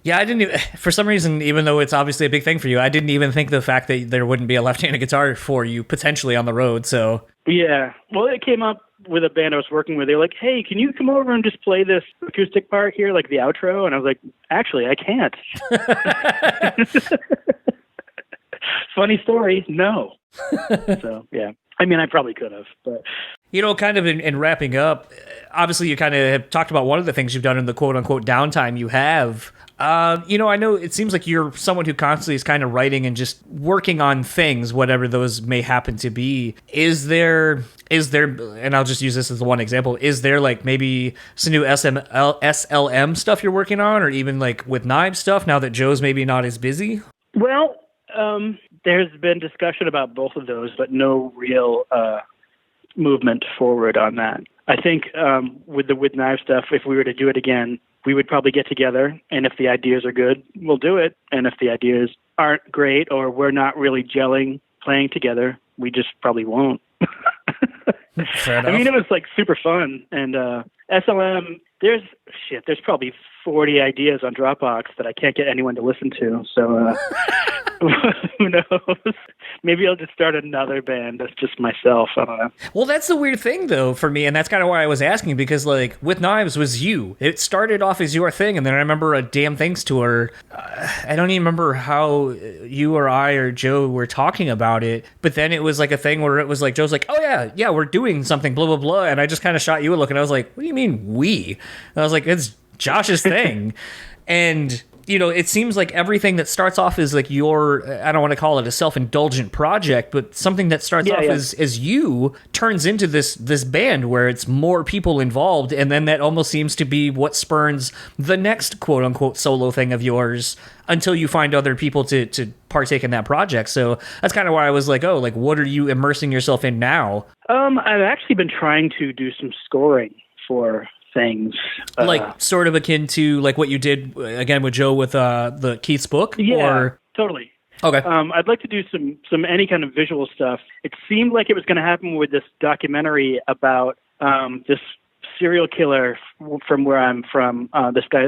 Yeah, I didn't even, for some reason, even though it's obviously a big thing for you, I didn't even think the fact that there wouldn't be a left-handed guitar for you potentially on the road, so. Yeah. Well, it came up with a band I was working with. They were like, hey, can you come over and just play this acoustic part here, the outro? And I was like, actually, I can't. Funny story, no. So, yeah. I probably could have, but... kind of in wrapping up, obviously you kind of have talked about one of the things you've done in the quote-unquote downtime you have. I know it seems like you're someone who constantly is kind of writing and just working on things, whatever those may happen to be. Is there, and I'll just use this as the one example, is there maybe some new SLM stuff you're working on, or even with Knives stuff now that Joe's maybe not as busy? Well, there's been discussion about both of those, but no real movement forward on that. I think with the With Knives stuff, if we were to do it again, we would probably get together, and if the ideas are good, we'll do it. And if the ideas aren't great or we're not really gelling playing together, we just probably won't. Fair enough. It was super fun. And SLM, there's probably 40 ideas on Dropbox that I can't get anyone to listen to. So who knows? Maybe I'll just start another band that's just myself. I don't know. Well, that's the weird thing, though, for me, and that's kind of why I was asking, because, With Knives was you. It started off as your thing, and then I remember a Damn Thanks tour. I don't even remember how you or I or Joe were talking about it, but then it was a thing where it was Joe's oh, yeah, we're doing something, blah, blah, blah, and I just kind of shot you a look, and I was like, what do you mean, we? And I was like, it's Josh's thing. And... it seems like everything that starts off as your, I don't want to call it a self-indulgent project, but something that starts off as you turns into this band where it's more people involved. And then that almost seems to be what spurns the next quote unquote solo thing of yours until you find other people to partake in that project. So that's kind of why I was what are you immersing yourself in now? I've actually been trying to do some scoring for things, sort of akin to what you did again with Joe with the Keith's book. Totally. Okay. I'd like to do some any kind of visual stuff. It seemed like it was going to happen with this documentary about this serial killer from where I'm from. This guy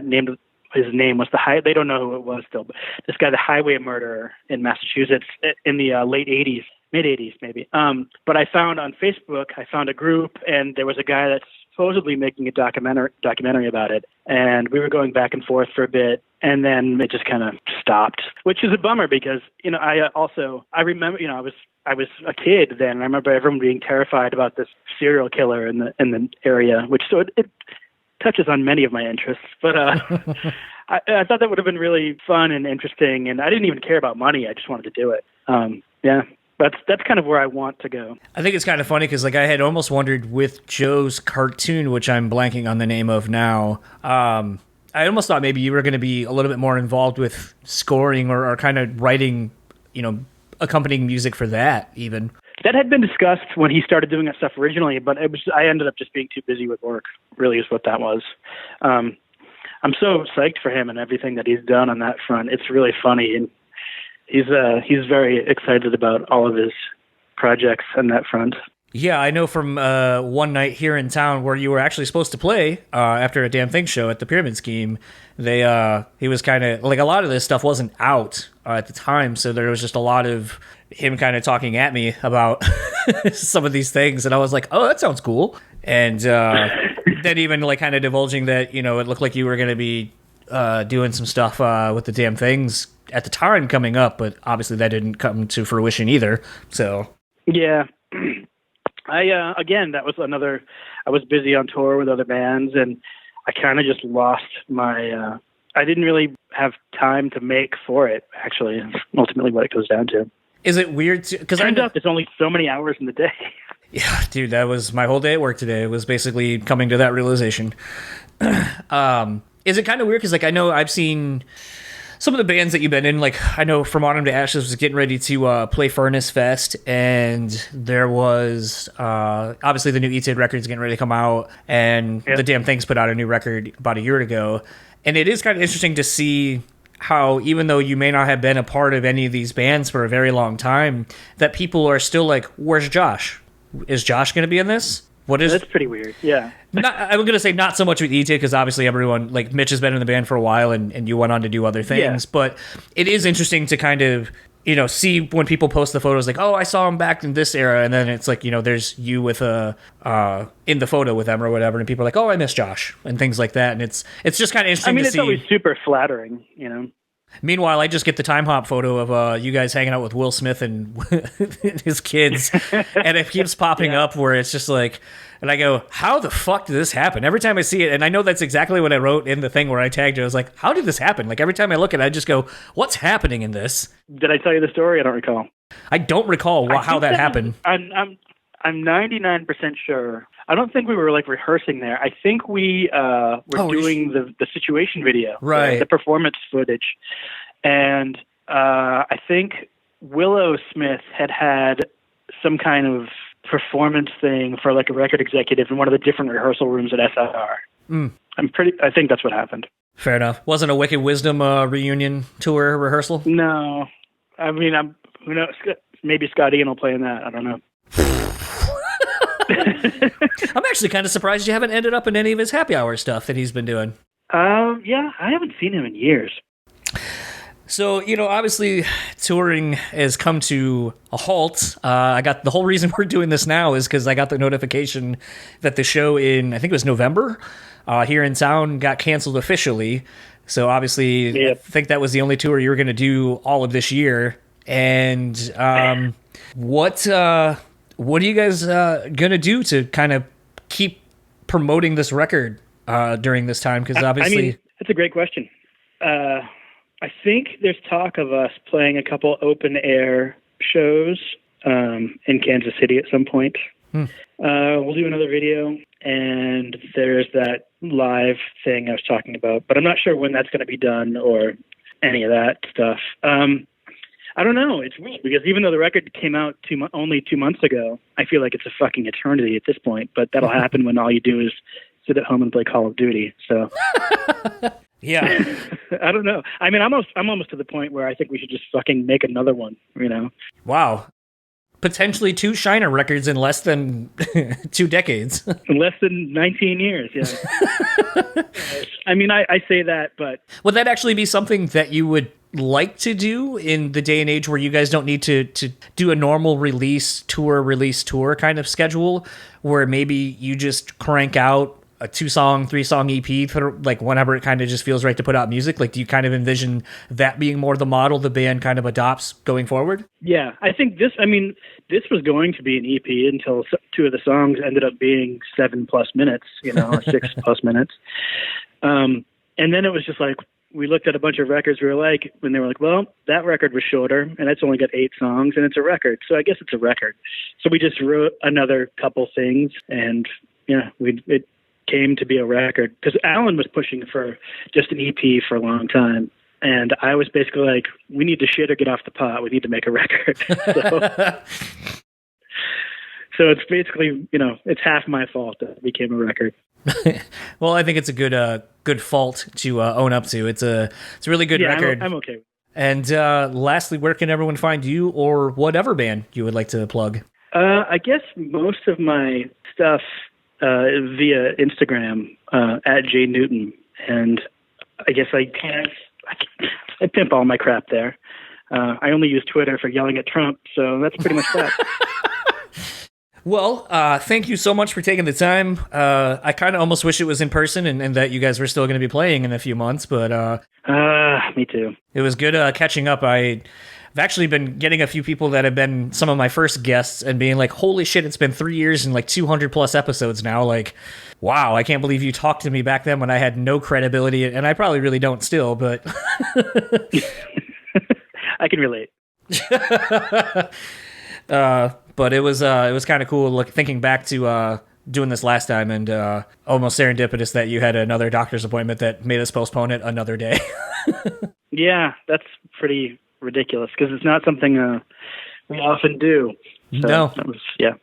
his name was they don't know who it was still, but this guy, the highway murderer in Massachusetts in the late 80s. mid-'80s maybe. But I found on Facebook, I found a group, and there was a guy that's supposedly making a documentary about it, and we were going back and forth for a bit, and then it just kind of stopped, which is a bummer because I remember I was a kid then, and I remember everyone being terrified about this serial killer in the area, which it touches on many of my interests, but I thought that would have been really fun and interesting, and I didn't even care about money. I just wanted to do it. Yeah. That's kind of where I want to go. I think it's kind of funny because I had almost wondered with Joe's cartoon, which I'm blanking on the name of now. I almost thought maybe you were going to be a little bit more involved with scoring or kind of writing, accompanying music for that even. That had been discussed when he started doing that stuff originally, but I ended up just being too busy with work, really is what that was. I'm so psyched for him and everything that he's done on that front. It's really funny, and he's very excited about all of his projects on that front. Yeah, I know from one night here in town where you were actually supposed to play after a Damn Thing show at the Pyramid Scheme. He was kind of like, a lot of this stuff wasn't out at the time, so there was just a lot of him kind of talking at me about some of these things, and I was like, oh, that sounds cool. And then even like kind of divulging that it looked like you were going to be doing some stuff with the Damn Things at the time coming up, but obviously that didn't come to fruition either. So yeah. Again, that was another. I was busy on tour with other bands, and I kind of just lost my. I didn't really have time to make for it. Actually, it's ultimately what it goes down to. Is it weird? Because turns out there's only so many hours in the day. Yeah, dude, that was my whole day at work today. It was basically coming to that realization. Is it kind of weird? Because I know I've seen some of the bands that you've been in, I know From Autumn to Ashes was getting ready to play Furnace Fest, and there was obviously the new E-Tid record's getting ready to come out, and The Damn Things put out a new record about a year ago. And it is kind of interesting to see how, even though you may not have been a part of any of these bands for a very long time, that people are still like, where's Josh? Is Josh going to be in this? That's pretty weird, yeah. I'm going to say not so much with E.T. because obviously everyone, Mitch has been in the band for a while and you went on to do other things, but it is interesting to kind of, see when people post the photos oh, I saw him back in this era, and then it's there's you with in the photo with them or whatever, and people are like, oh, I miss Josh, and things like that, and it's just kind of interesting to see. It's always super flattering, Meanwhile, I just get the time hop photo of you guys hanging out with Will Smith and his kids, and it keeps popping up where it's just and I go, how the fuck did this happen? Every time I see it, and I know that's exactly what I wrote in the thing where I tagged you. I was like, how did this happen? Every time I look at it, I just go, what's happening in this? Did I tell you the story? I don't recall. I don't recall how that happened. I'm 99% sure. I don't think we were rehearsing there. I think we were doing the situation video, right? The performance footage, and I think Willow Smith had some kind of performance thing for a record executive in one of the different rehearsal rooms at SIR. I think that's what happened. Fair enough. Wasn't a Wicked Wisdom reunion tour rehearsal? No. I mean, who knows? Maybe Scott Ian will play in that. I don't know. I'm actually kind of surprised you haven't ended up in any of his happy hour stuff that he's been doing. Yeah, I haven't seen him in years. So, obviously touring has come to a halt. I got the whole reason we're doing this now is because I got the notification that the show in, I think it was November, here in town got canceled officially. So obviously, I think that was the only tour you were going to do all of this year. And what are you guys going to do to kind of keep promoting this record during this time? Because obviously, that's a great question. I think there's talk of us playing a couple open air shows in Kansas City at some point. We'll do another video, and there's that live thing I was talking about, but I'm not sure when that's going to be done or any of that stuff. I don't know. It's weird because even though the record came out only 2 months ago, I feel like it's a fucking eternity at this point, but that'll happen when all you do is sit at home and play Call of Duty. So yeah. I don't know. I mean, I'm almost to the point where I think we should just fucking make another one, Wow. Potentially 2 Shiner records in less than 2 decades. In less than 19 years, yeah. I mean, I say that, but... Would that actually be something that you would like to do in the day and age where you guys don't need to do a normal release tour kind of schedule, where maybe you just crank out a 2-song, 3-song EP for like whenever it kind of just feels right to put out music? Like, do you kind of envision that being more the model the band kind of adopts going forward? Yeah, I think this was going to be an EP until 2 of the songs ended up being 7+ minutes, or 6+ minutes. And then it was just like, we looked at a bunch of records, when they were like, well, that record was shorter and it's only got 8 songs and it's a record. So I guess it's a record. So we just wrote another couple things, and it came to be a record, because Alan was pushing for just an EP for a long time. And I was basically like, we need to shit or get off the pot. We need to make a record. So it's basically, it's half my fault that it became a record. Well, I think it's a good fault to own up to. It's a really good record. I'm okay. And lastly, where can everyone find you or whatever band you would like to plug? I guess most of my stuff via Instagram at J Newton, and I guess I pimp all my crap there. I only use Twitter for yelling at Trump, so that's pretty much that. Well, thank you so much for taking the time. I kind of almost wish it was in person and that you guys were still going to be playing in a few months, but me too. It was good catching up. I've actually been getting a few people that have been some of my first guests and being like, holy shit, it's been 3 years and like 200+ episodes now. Like, wow, I can't believe you talked to me back then when I had no credibility, and I probably really don't still, but I can relate. But it was kind of cool thinking back to doing this last time, and almost serendipitous that you had another doctor's appointment that made us postpone it another day. Yeah, that's pretty ridiculous, because it's not something we often do. So no. Yeah.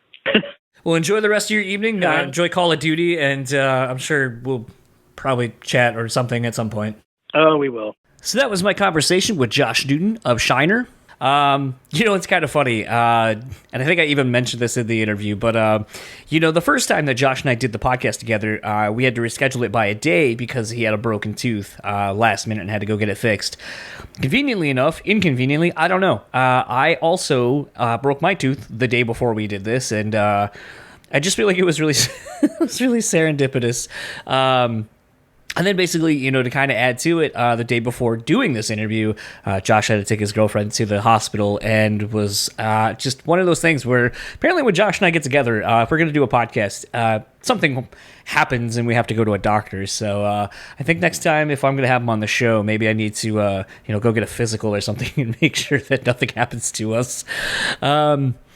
Well, enjoy the rest of your evening. Enjoy Call of Duty, and I'm sure we'll probably chat or something at some point. Oh, we will. So that was my conversation with Josh Newton of Shiner. It's kind of funny, and I think I even mentioned this in the interview, but, the first time that Josh and I did the podcast together, we had to reschedule it by a day because he had a broken tooth, last minute and had to go get it fixed. Conveniently enough, inconveniently, I don't know. I also, broke my tooth the day before we did this, and, I just feel like it was really, it was really serendipitous. And then basically, to kind of add to it, the day before doing this interview, Josh had to take his girlfriend to the hospital, and was just one of those things where apparently when Josh and I get together, if we're going to do a podcast, something happens and we have to go to a doctor. So I think next time, if I'm going to have him on the show, maybe I need to, go get a physical or something and make sure that nothing happens to us.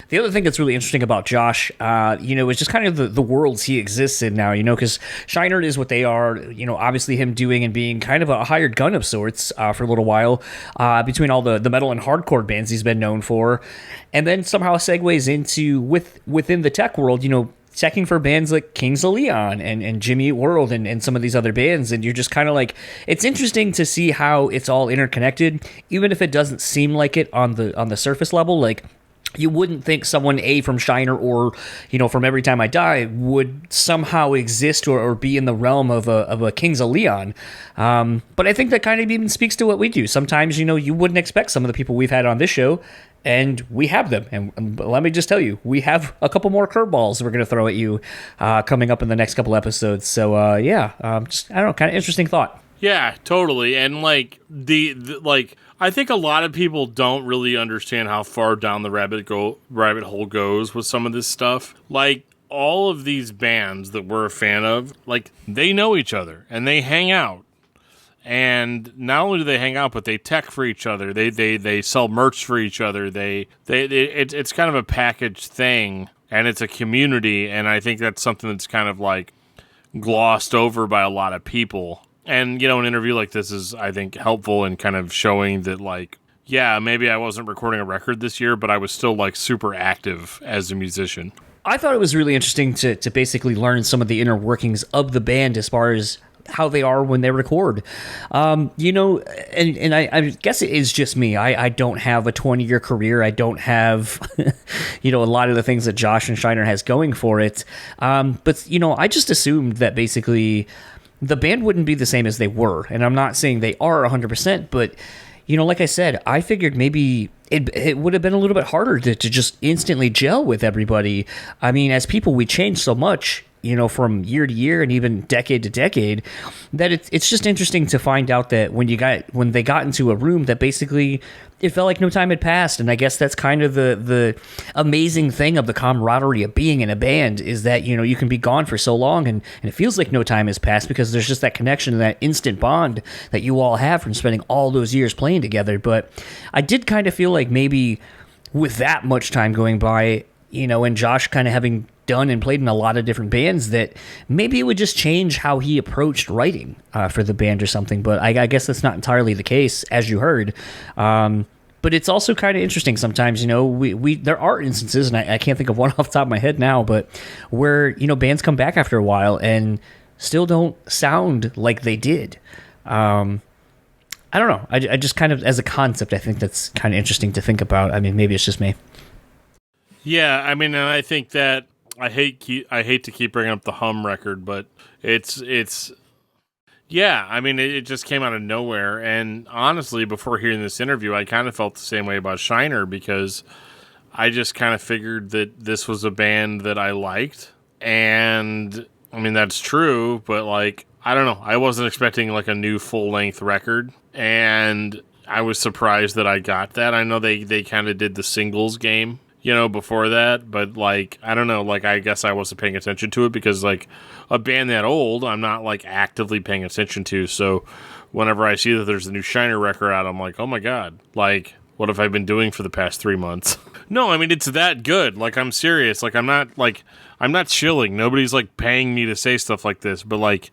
The other thing that's really interesting about Josh, is just kind of the worlds he exists in now, because Shiner is what they are, obviously him doing and being kind of a hired gun of sorts for a little while, between all the metal and hardcore bands he's been known for, and then somehow segues into within the tech world, checking for bands like Kings of Leon and Jimmy Eat World and some of these other bands, and you're just kind of like, it's interesting to see how it's all interconnected, even if it doesn't seem like it on the surface level. Like, you wouldn't think someone from Shiner or, from Every Time I Die would somehow exist or be in the realm of a Kings of Leon. But I think that kind of even speaks to what we do. Sometimes, you wouldn't expect some of the people we've had on this show, and we have them. And let me just tell you, we have a couple more curveballs we're going to throw at you coming up in the next couple episodes. So, just, I don't know, kind of interesting thought. Yeah, totally. And I think a lot of people don't really understand how far down the rabbit hole goes with some of this stuff. Like, all of these bands that we're a fan of, they know each other and they hang out. And not only do they hang out, but they tech for each other. They sell merch for each other. It's kind of a packaged thing, and it's a community. And I think that's something that's kind of glossed over by a lot of people. And, an interview like this is, I think, helpful in kind of showing that, maybe I wasn't recording a record this year, but I was still, super active as a musician. I thought it was really interesting to basically learn some of the inner workings of the band as far as how they are when they record. And I guess it is just me. I don't have a 20-year career. I don't have, a lot of the things that Josh and Shiner has going for it. But I just assumed that basically the band wouldn't be the same as they were. And I'm not saying they are 100%, but like I said, I figured maybe it would have been a little bit harder to just instantly gel with everybody. I mean, as people, we change so much, from year to year and even decade to decade, that it's just interesting to find out that when they got into a room, that basically it felt like no time had passed. And I guess that's kind of the amazing thing of the camaraderie of being in a band, is that, you can be gone for so long and it feels like no time has passed, because there's just that connection and that instant bond that you all have from spending all those years playing together. But I did kind of feel like maybe with that much time going by, and Josh kind of having done and played in a lot of different bands, that maybe it would just change how he approached writing for the band or something. But I guess that's not entirely the case, as you heard. But it's also kind of interesting sometimes, we there are instances, and I can't think of one off the top of my head now, but where, bands come back after a while and still don't sound like they did. I don't know. I just kind of, as a concept, I think that's kind of interesting to think about. I mean, maybe it's just me. Yeah, I mean, and I think that I hate to keep bringing up the Hum record, but it's yeah, I mean, it just came out of nowhere. And honestly, before hearing this interview, I kind of felt the same way about Shiner, because I just kind of figured that this was a band that I liked. And I mean, that's true, but like, I don't know. I wasn't expecting like a new full-length record, and I was surprised that I got that. I know they kind of did the singles game, before that, but like, I don't know, like, I guess I wasn't paying attention to it, because like a band that old, I'm not like actively paying attention to. So whenever I see that there's a new Shiner record out, I'm like, oh my God, like, what have I been doing for the past 3 months? No, I mean, it's that good. Like, I'm serious. Like, I'm not chilling. Nobody's like paying me to say stuff like this, but like,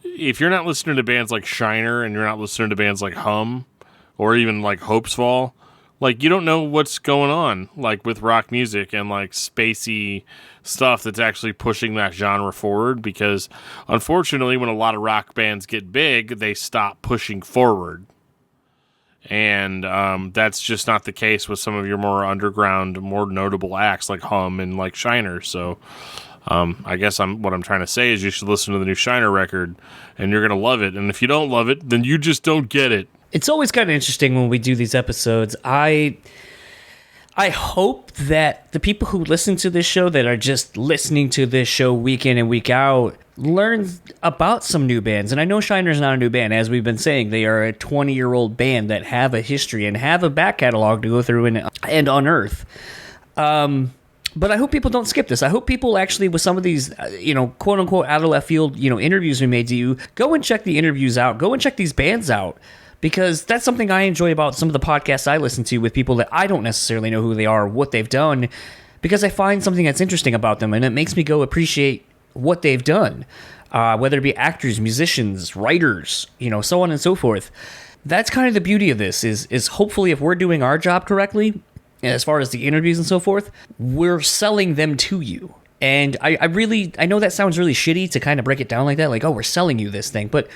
if you're not listening to bands like Shiner and you're not listening to bands like Hum or even like Hope's Fall, like, you don't know what's going on, like, with rock music and, like, spacey stuff that's actually pushing that genre forward, because, unfortunately, when a lot of rock bands get big, they stop pushing forward. And that's just not the case with some of your more underground, more notable acts like Hum and, like, Shiner. So, I guess what I'm trying to say is you should listen to the new Shiner record, and you're going to love it. And if you don't love it, then you just don't get it. It's always kind of interesting when we do these episodes. I hope that the people who listen to this show, that are just listening to this show week in and week out, learn about some new bands. And I know Shiner's not a new band. As we've been saying, they are a 20-year-old band that have a history and have a back catalog to go through and unearth. But I hope people don't skip this. I hope people actually, with some of these, quote-unquote out of left field, interviews we made to you, go and check the interviews out. Go and check these bands out. Because that's something I enjoy about some of the podcasts I listen to with people that I don't necessarily know who they are or what they've done, because I find something that's interesting about them, and it makes me go appreciate what they've done, whether it be actors, musicians, writers, so on and so forth. That's kind of the beauty of this, is hopefully if we're doing our job correctly, as far as the interviews and so forth, we're selling them to you. And I know that sounds really shitty to kind of break it down like that, like, oh, we're selling you this thing, but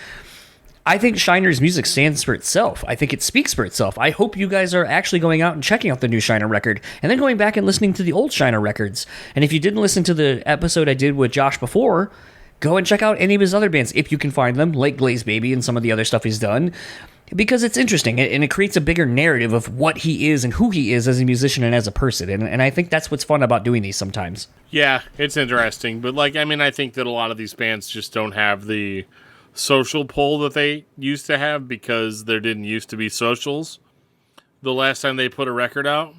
I think Shiner's music stands for itself. I think it speaks for itself. I hope you guys are actually going out and checking out the new Shiner record, and then going back and listening to the old Shiner records. And if you didn't listen to the episode I did with Josh before, go and check out any of his other bands, if you can find them, like Glaze Baby and some of the other stuff he's done, because it's interesting, and it creates a bigger narrative of what he is and who he is as a musician and as a person. And I think that's what's fun about doing these sometimes. Yeah, it's interesting. But, like, I mean, I think that a lot of these bands just don't have the social pull that they used to have, because there didn't used to be socials the last time they put a record out.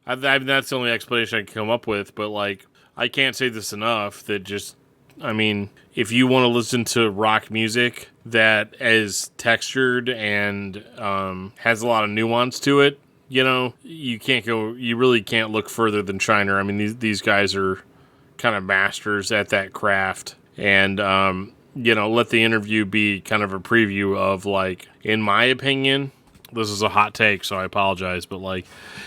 That's the only explanation I can come up with, but like, I can't say this enough, that just, I mean, if you want to listen to rock music that is textured and has a lot of nuance to it, you really can't look further than Shiner. I mean, these guys are kind of masters at that craft, and let the interview be kind of a preview of, like, in my opinion, this is a hot take, so I apologize, but, like,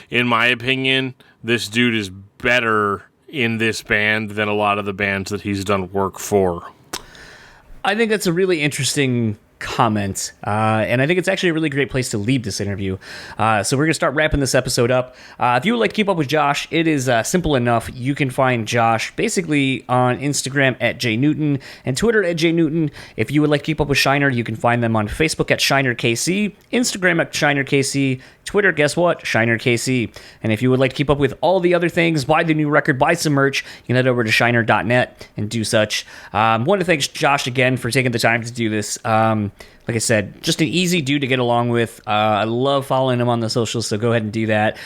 in my opinion, this dude is better in this band than a lot of the bands that he's done work for. I think that's a really interesting comment. And I think it's actually a really great place to leave this interview. So we're going to start wrapping this episode up. If you would like to keep up with Josh, it is simple enough. You can find Josh basically on Instagram at JNewton and Twitter at JNewton. If you would like to keep up with Shiner, you can find them on Facebook at ShinerKC, Instagram at ShinerKC, Twitter, guess what? ShinerKC. And if you would like to keep up with all the other things, buy the new record, buy some merch, you can head over to shiner.net and do such. Want to thank Josh again for taking the time to do this. Like I said, just an easy dude to get along with. I love following him on the socials, so go ahead and do that.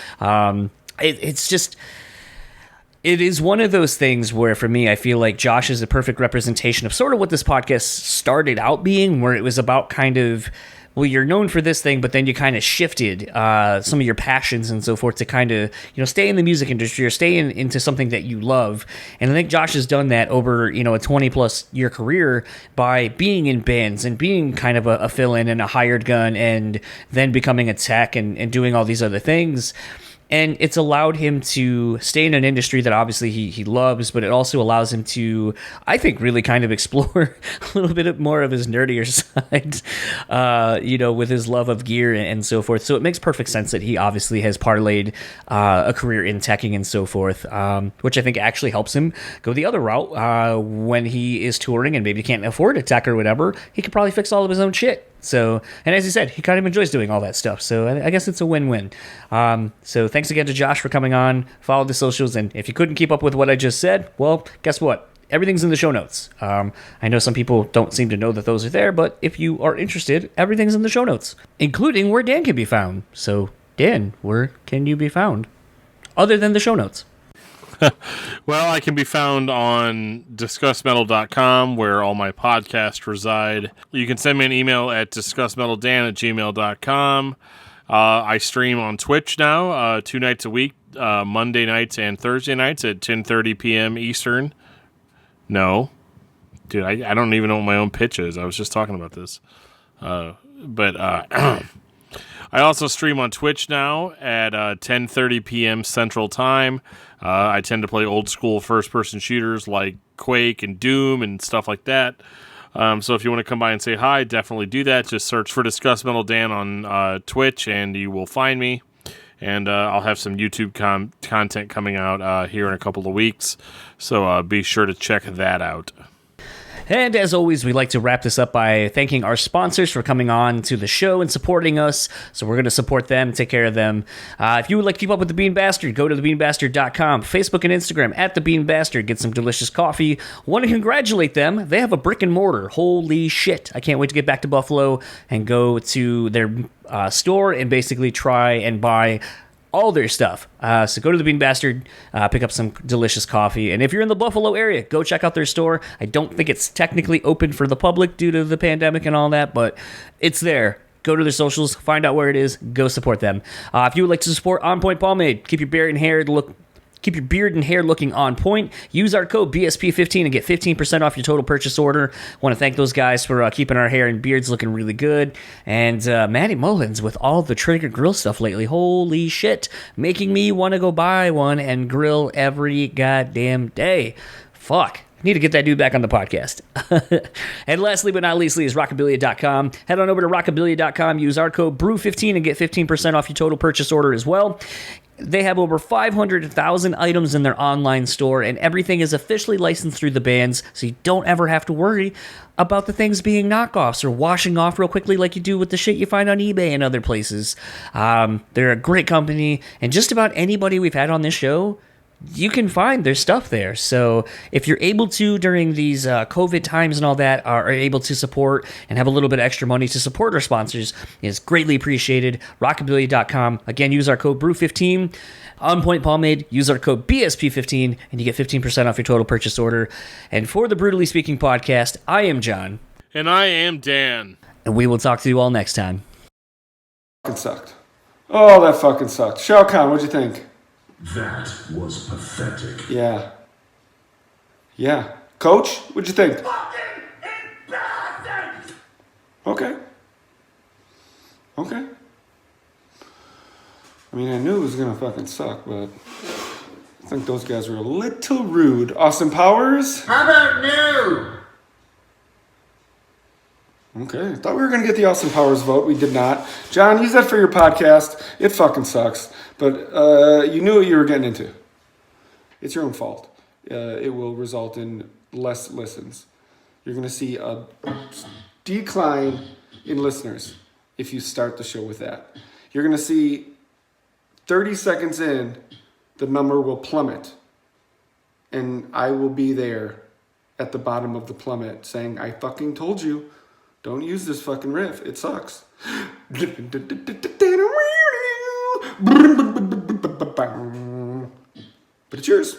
It is one of those things where, for me, I feel like Josh is a perfect representation of sort of what this podcast started out being, where it was about kind of, well, you're known for this thing, but then you kind of shifted some of your passions and so forth to kind of, stay in the music industry or stay into something that you love. And I think Josh has done that over, a 20-plus year career by being in bands and being kind of a fill-in and a hired gun and then becoming a tech and doing all these other things. And it's allowed him to stay in an industry that obviously he loves, but it also allows him to, I think, really kind of explore a little bit more of his nerdier side, with his love of gear and so forth. So it makes perfect sense that he obviously has parlayed a career in teching and so forth, which I think actually helps him go the other route when he is touring and maybe can't afford a tech or whatever. He could probably fix all of his own shit. So, and as he said, he kind of enjoys doing all that stuff. So I guess it's a win-win. So thanks again to Josh for coming on. Follow the socials. And if you couldn't keep up with what I just said, well, guess what? Everything's in the show notes. I know some people don't seem to know that those are there, but if you are interested, everything's in the show notes, including where Dan can be found. So, Dan, where can you be found? Other than the show notes. Well, I can be found on discussmetal.com, where all my podcasts reside. You can send me an email at discussmetaldan@gmail.com. I stream on Twitch now 2 nights a week, Monday nights and Thursday nights at 10:30 p.m. Eastern. No. Dude, I don't even know what my own pitch is. I was just talking about this. I also stream on Twitch now at 10:30 p.m. Central Time. I tend to play old school first-person shooters like Quake and Doom and stuff like that. So if you want to come by and say hi, definitely do that. Just search for Discuss Metal Dan on Twitch and you will find me. And I'll have some YouTube content coming out here in a couple of weeks. So be sure to check that out. And as always, we like to wrap this up by thanking our sponsors for coming on to the show and supporting us. So we're going to support them, take care of them. If you would like to keep up with The Bean Bastard, go to thebeanbastard.com, Facebook and Instagram at The Bean Bastard. Get some delicious coffee. Want to congratulate them. They have a brick and mortar. Holy shit. I can't wait to get back to Buffalo and go to their store and basically try and buy all their stuff. So go to the Bean Bastard, pick up some delicious coffee. And if you're in the Buffalo area, go check out their store. I don't think it's technically open for the public due to the pandemic and all that, but it's there. Go to their socials, find out where it is, go support them. If you would like to support On Point Pomade, keep your beard and hair looking on point. Use our code BSP15 and get 15% off your total purchase order. Want to thank those guys for keeping our hair and beards looking really good. And Matty Mullins with all the Trigger Grill stuff lately. Holy shit. Making me want to go buy one and grill every goddamn day. Fuck. Need to get that dude back on the podcast. And lastly but not leastly is rockabilia.com. Head on over to rockabilia.com. Use our code BREW15 and get 15% off your total purchase order as well. They have over 500,000 items in their online store, and everything is officially licensed through the bands, so you don't ever have to worry about the things being knockoffs or washing off real quickly like you do with the shit you find on eBay and other places. They're a great company, and just about anybody we've had on this show, you can find their stuff there. So if you're able to, during these COVID times and all that, are able to support and have a little bit of extra money to support our sponsors, is greatly appreciated. Rockabilia.com. Again, use our code BREW15. On Point Pomade, use our code BSP15, and you get 15% off your total purchase order. And for the BREWtally Speaking Podcast, I am John. And I am Dan. And we will talk to you all next time. Fucking sucked. Oh, that fucking sucked. Shao Kahn, what'd you think? That was pathetic. Yeah. Coach, what'd you think? Fucking embarrassing! Okay. I mean, I knew it was gonna fucking suck, but I think those guys were a little rude. Austin Powers? How about new? Okay, I thought we were going to get the Austin Powers vote. We did not. John, use that for your podcast. It fucking sucks. But you knew what you were getting into. It's your own fault. It will result in less listens. You're going to see a decline in listeners if you start the show with that. You're going to see 30 seconds in, the number will plummet. And I will be there at the bottom of the plummet saying, I fucking told you. Don't use this fucking riff. It sucks. But it's yours.